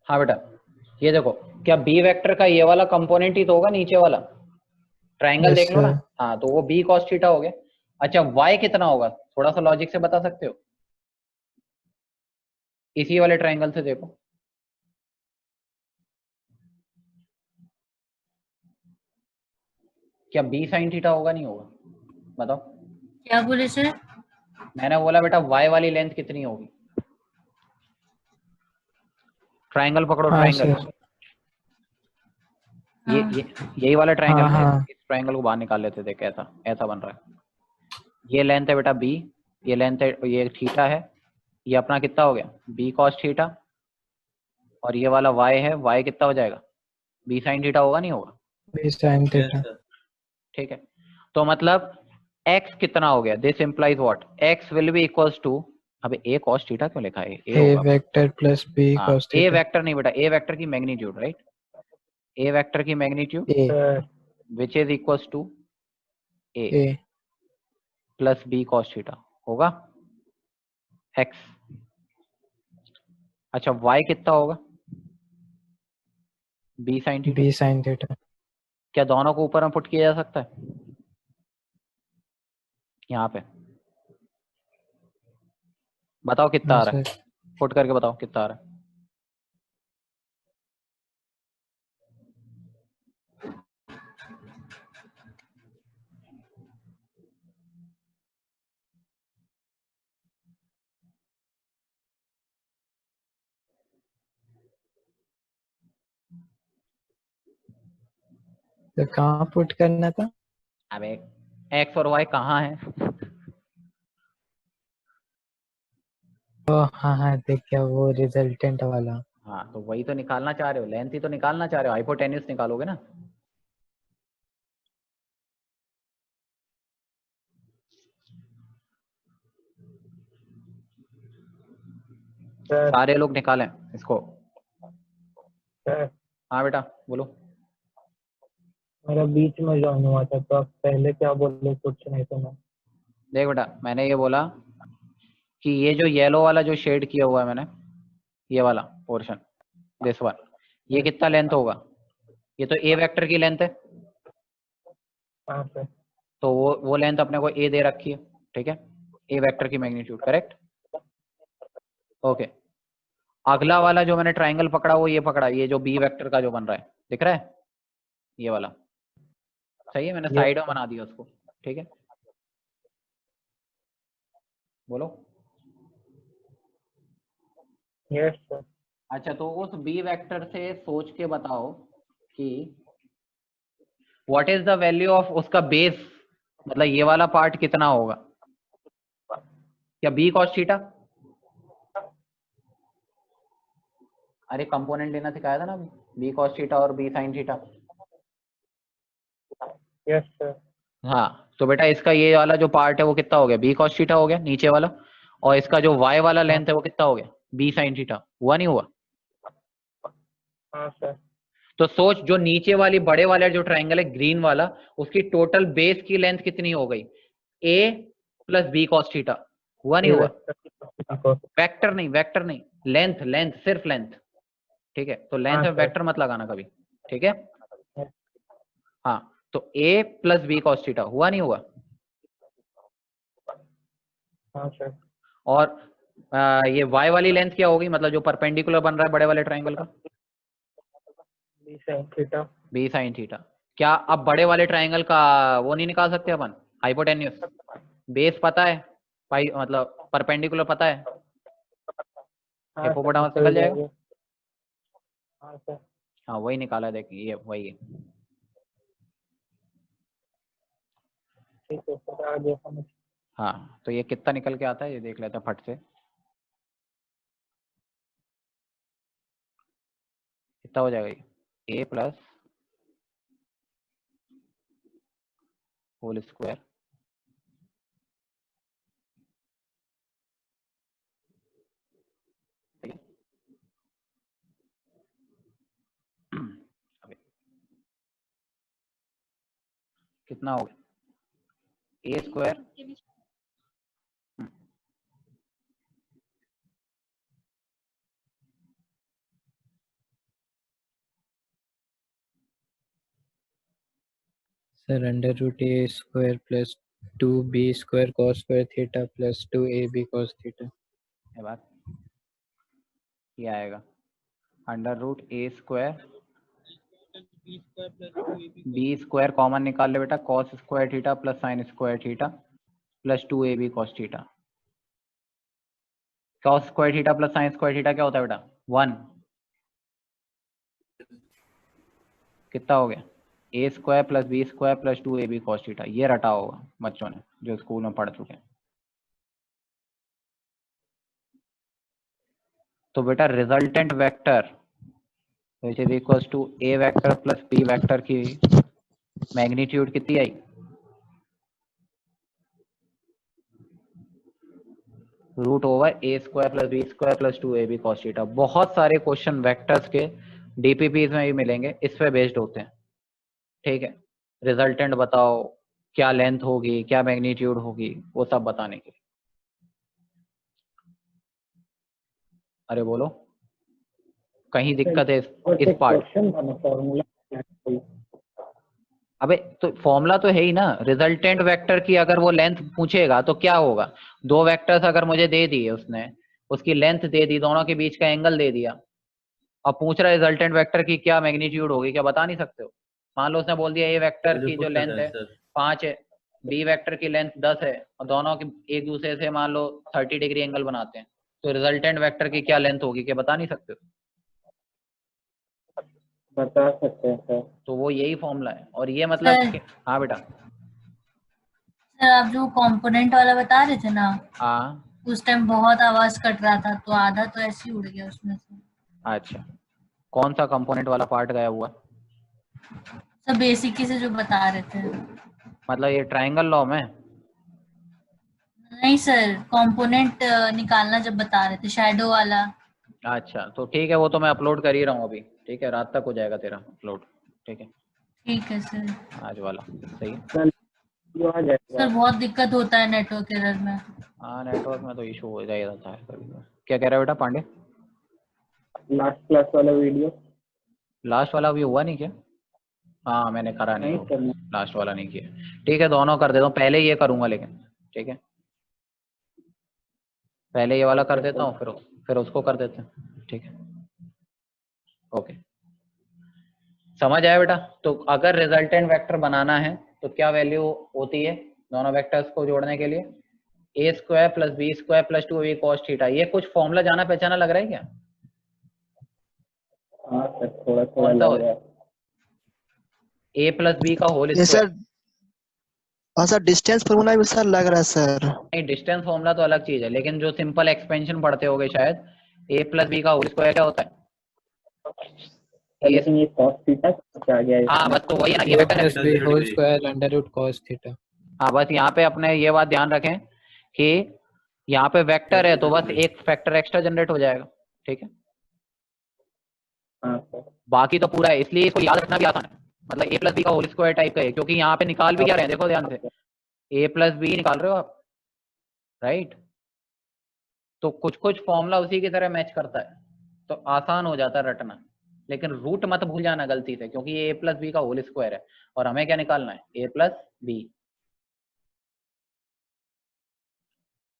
हाँ बेटा ये देखो, क्या बी वेक्टर का ये वाला कंपोनेंट ही तो होगा, नीचे वाला ट्रायंगल Yes, देख लो ना। sir. हाँ, तो वो बी कॉस थीटा हो गया। अच्छा, वाई कितना होगा? थोड़ा सा लॉजिक से बता सकते हो? इसी वाले ट्रायंगल से देखो, क्या बी साइन थीटा होगा, नहीं होगा? बताओ। क्या बोले सर? मैंने बोला बेटा वाई वाली लेंथ कितनी होगी? ट्रायंगल पकड़ो, हाँ ट्रायंगल। सर। यही वाला ट्रायंगल हाँ, है। हाँ। इस ट्रायंगल को बाहर निकाल लेते थे, कैसा ऐसा बन रहा है। ये लेंथ है बेटा b, ये लेंथ है, ये थीटा है, ये अपना कितना हो गया b cos थीटा, और ये वाला y है, y कितना हो जाएगा b sin थीटा, होगा नहीं होगा? b sin yes theta. Sir. ठीक है, तो मतलब x कितना हो गया, this implies what, x will be equals to, अबे a cos थीटा क्यों लिखा है, a a होगा। वेक्टर प्लस b हाँ, cos a थीटा। वेक्टर नहीं बेटा, a वेक्टर की मैग्नीट्यूड, राइट, a वेक्टर की magnitude a which is equals to a a plus b cos theta होगा x। अच्छा y कितना होगा b sin theta. b sin theta. क्या दोनों को ऊपर में पुट किया जा सकता है यहाँ पे? बताओ कितना हाँ आ रहा है, सर। पुट करके बताओ कितना आ रहा है। तो कहाँ पुट करना था? अबे x और y कहाँ है? ओ हाँ हाँ, देख क्या वो रिजल्टेंट वाला। हाँ तो वही तो निकालना चाह रहे हो, लेंथ ही तो निकालना चाह रहे हो, हाइपोटेन्यूज निकालोगे ना। सर सारे लोग निकालें इसको। सर हाँ बेटा बोलो। मेरा बीच में ज्वाइन हुआ था, तो आप पहले क्या बोले कुछ नहीं सुना। देख बेटा मैंने ये बोला कि ये जो येलो वाला जो शेड किया हुआ है मैंने, ये वाला पोर्शन, दिस वन, ये कितना लेंथ होगा, ये तो a वेक्टर की लेंथ है, हाँ सर। तो वो लेंथ अपने को a दे रखी है, ठीक है, a वेक्टर की मैग्नीट्यूड, करेक्ट। ओके, अगला वाला जो मैंने ट्रायंगल पकड़ा वो ये पकड़ा, ये जो b वेक्टर का जो बन रहा है दिख रहा है, ये वाला सही है, मैंने साइड में बना दिया उसको, ठीक है। बोलो। Yes sir. अच्छा तो उस b वेक्टर से सोच के बताओ कि what is the value of उसका बेस, मतलब ये वाला पार्ट कितना होगा, क्या b cos थीटा, अरे कंपोनेंट लेना सिखाया था ना b cos थीटा और b sin theta. Yes sir. हाँ तो बेटा इसका ये वाला जो पार्ट है वो कितना हो गया b cos थीटा हो गया नीचे वाला, और इसका जो y वाला लेंथ है वो कितना हो गया b sin थीटा, हुआ नहीं हुआ? हाँ सर। तो सोच जो नीचे वाली बड़े वाले जो ट्रायंगल है ग्रीन वाला, उसकी टोटल बेस की लेंथ कितनी हो गई, a plus b cos theta, हुआ नहीं हुआ? वेक्टर नहीं, वेक्टर नहीं, लेंथ, लेंथ सिर्फ लेंथ, ठीक है, तो लेंथ में वेक्टर मत लगाना कभी, ठीक है। हाँ तो a plus b cos theta, हुआ नहीं हुआ? हाँ सर। और ये y वाली लेंथ क्या होगी, मतलब जो परपेंडिकुलर बन रहा है बड़े वाले ट्रायंगल का, b sin theta. b sin theta. क्या अब बड़े वाले ट्रायंगल का वो नहीं निकाल सकते अपन, हाइपोटेन्यूज, बेस पता है, पाई मतलब परपेंडिकुलर पता है, हिपोपोटामस निकल जाएगा। हाँ सर। हाँ वही निकाला, देख ये वही है। ठीक है सर, आ गया समझ। हाँ तो ये कितना निकल के आता है ये देख लेते हैं फट से, कितना हो जाएगा ये, a प्लस होल स्क्वायर कितना हो गया a square sir under root a square plus 2b square cos square theta plus 2ab cos theta. ये बात ये आएगा under root a square b square common निकाल ले बेटा, cos square theta plus sine square theta plus 2ab cos theta. cos square theta plus sine square theta क्या होता है बेटा, 1, कितना हो गया, A square plus B square plus 2ab cos theta. ये रटा होगा बच्चों ने जो स्कूल में पढ़ चुके हैं। तो बेटा resultant vector which is equal to A vector plus B vector की मैग्नीट्यूड कितनी आई, root over A square plus B square plus 2ab cos theta. बहुत सारे क्वेश्चन वेक्टर्स के डीपीपीज में भी मिलेंगे, इस पे बेस्ड होते हैं। ठीक है, रिजल्टेंट बताओ, क्या लेंथ होगी, क्या मैग्नीट्यूड होगी, वो सब बताने के लिए। अरे बोलो, कहीं दिक्कत है इस पार्ट? अबे तो फॉर्मूला तो है ही ना, रिजल्टेंट वेक्टर की अगर वो लेंथ पूछेगा तो क्या होगा, दो वेक्टर्स अगर मुझे दे दिए, उसने उसकी लेंथ दे दी, दोनों के बीच का एंगल दे दिया, अब पूछ रहा है रिजल्टेंट वेक्टर की क्या मैग्नीट्यूड होगी, क्या बता नहीं सकते हो? मान लो उसने बोल दिया ए वेक्टर की जो लेंथ है 5 है, बी वेक्टर की लेंथ 10 है, और दोनों के एक दूसरे से मान लो 30 डिग्री एंगल बनाते हैं, तो रिजल्टेंट वेक्टर की क्या लेंथ होगी, क्या बता नहीं सकते हो? बता सकते हैं सर। तो वो यही फॉर्मूला है, और ये मतलब हाँ बेटा। सर आप जो कंपोनेंट वाला बता रहे थे ना, हाँ उस टाइम बहुत आवाज कट रहा था, तो आधा तो ऐसे ही उड़ गया उसमें से। अच्छा, कौन सा कंपोनेंट वाला पार्ट गया हुआ? सर बेसिक से जो बता रहे थे। मतलब ये ट्रायंगल लॉ में? नहीं सर, कंपोनेंट निकालना जब बता रहे थे, शैडो वाला। अच्छा तो ठीक है, वो तो मैं अपलोड कर ही रहा हूँ अभी। ठीक है, रात तक हो जाएगा तेरा अपलोड। ठीक है, ठीक है सर। आज वाला सही है। सर बहुत दिक्कत होता है नेटवर्क एरर में। हाँ नेटवर्क में तो इशू हो जाएगा था कभी। क्या कह रहा है बेटा पांडे? लास्ट क्लास वाला वीडियो लास्ट वाला अभी हुआ नहीं क्या? हाँ मैंने करा नहीं, लास्ट वाला नहीं किया। ठीक है, दोनों कर देता हूँ, पहले ये करूंगा लेकिन। ठीक है, पहले ये वाला कर देता हूँ, फिर उसको कर देते हैं। ठीक है, ओके, समझ आया बेटा? तो अगर रिजल्टेंट वेक्टर बनाना है तो क्या वैल्यू होती है दोनों वेक्टर्स को जोड़ने के लिए? A square plus B square plus 2ab cos theta. ये कुछ फॉर्मूला जाना पहचाना लग रहा है क्या? हाँ सर, थोड़ा कौन सा हो? ए प्लस बी का होल स्क्वायर। सर और सर डिस्टेंस फॉर्मूला भी सर लग रहा है सर। नहीं, डिस्टेंस फॉर्मूला तो अलग चीज है, लेकिन जो सिंपल एक्सपेंशन पढ़ते होगे शायद, ए प्लस बी का होल स्क्वायर क्या होता है? लेकिन ये cos थीटा आ गया है। हाँ बस तो वही है ना, ये वेक्टर है। Plus b whole square under root cos theta. हाँ बस यहाँ पे अपने ये बात ध्यान रखें कि यहाँ पे वेक्टर है तो बस एक फैक्टर एक्स्ट्रा जनरेट हो जाएगा। ठीक है, हाँ सर। बाकी तो पूरा है, इसलिए इसको याद रखना भी आसान है। मतलब ए प्लस बी का होल स्क्वायर टाइप का है, क्योंकि यहाँ पे निकाल भी क्या रहे हैं, देखो ध्यान से, ए प्लस बी निकाल रहे हो आप, राइट? तो कुछ कुछ फॉर्मूला उसी की तरह मैच करता है, तो आसान हो जाता है रटना। लेकिन रूट मत भूल जाना गलती से, क्योंकि ये ए प्लस बी का होल स्क्वायर है और हमें क्या निकालना है, ए प्लस बी।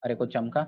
अरे कुछ चमका?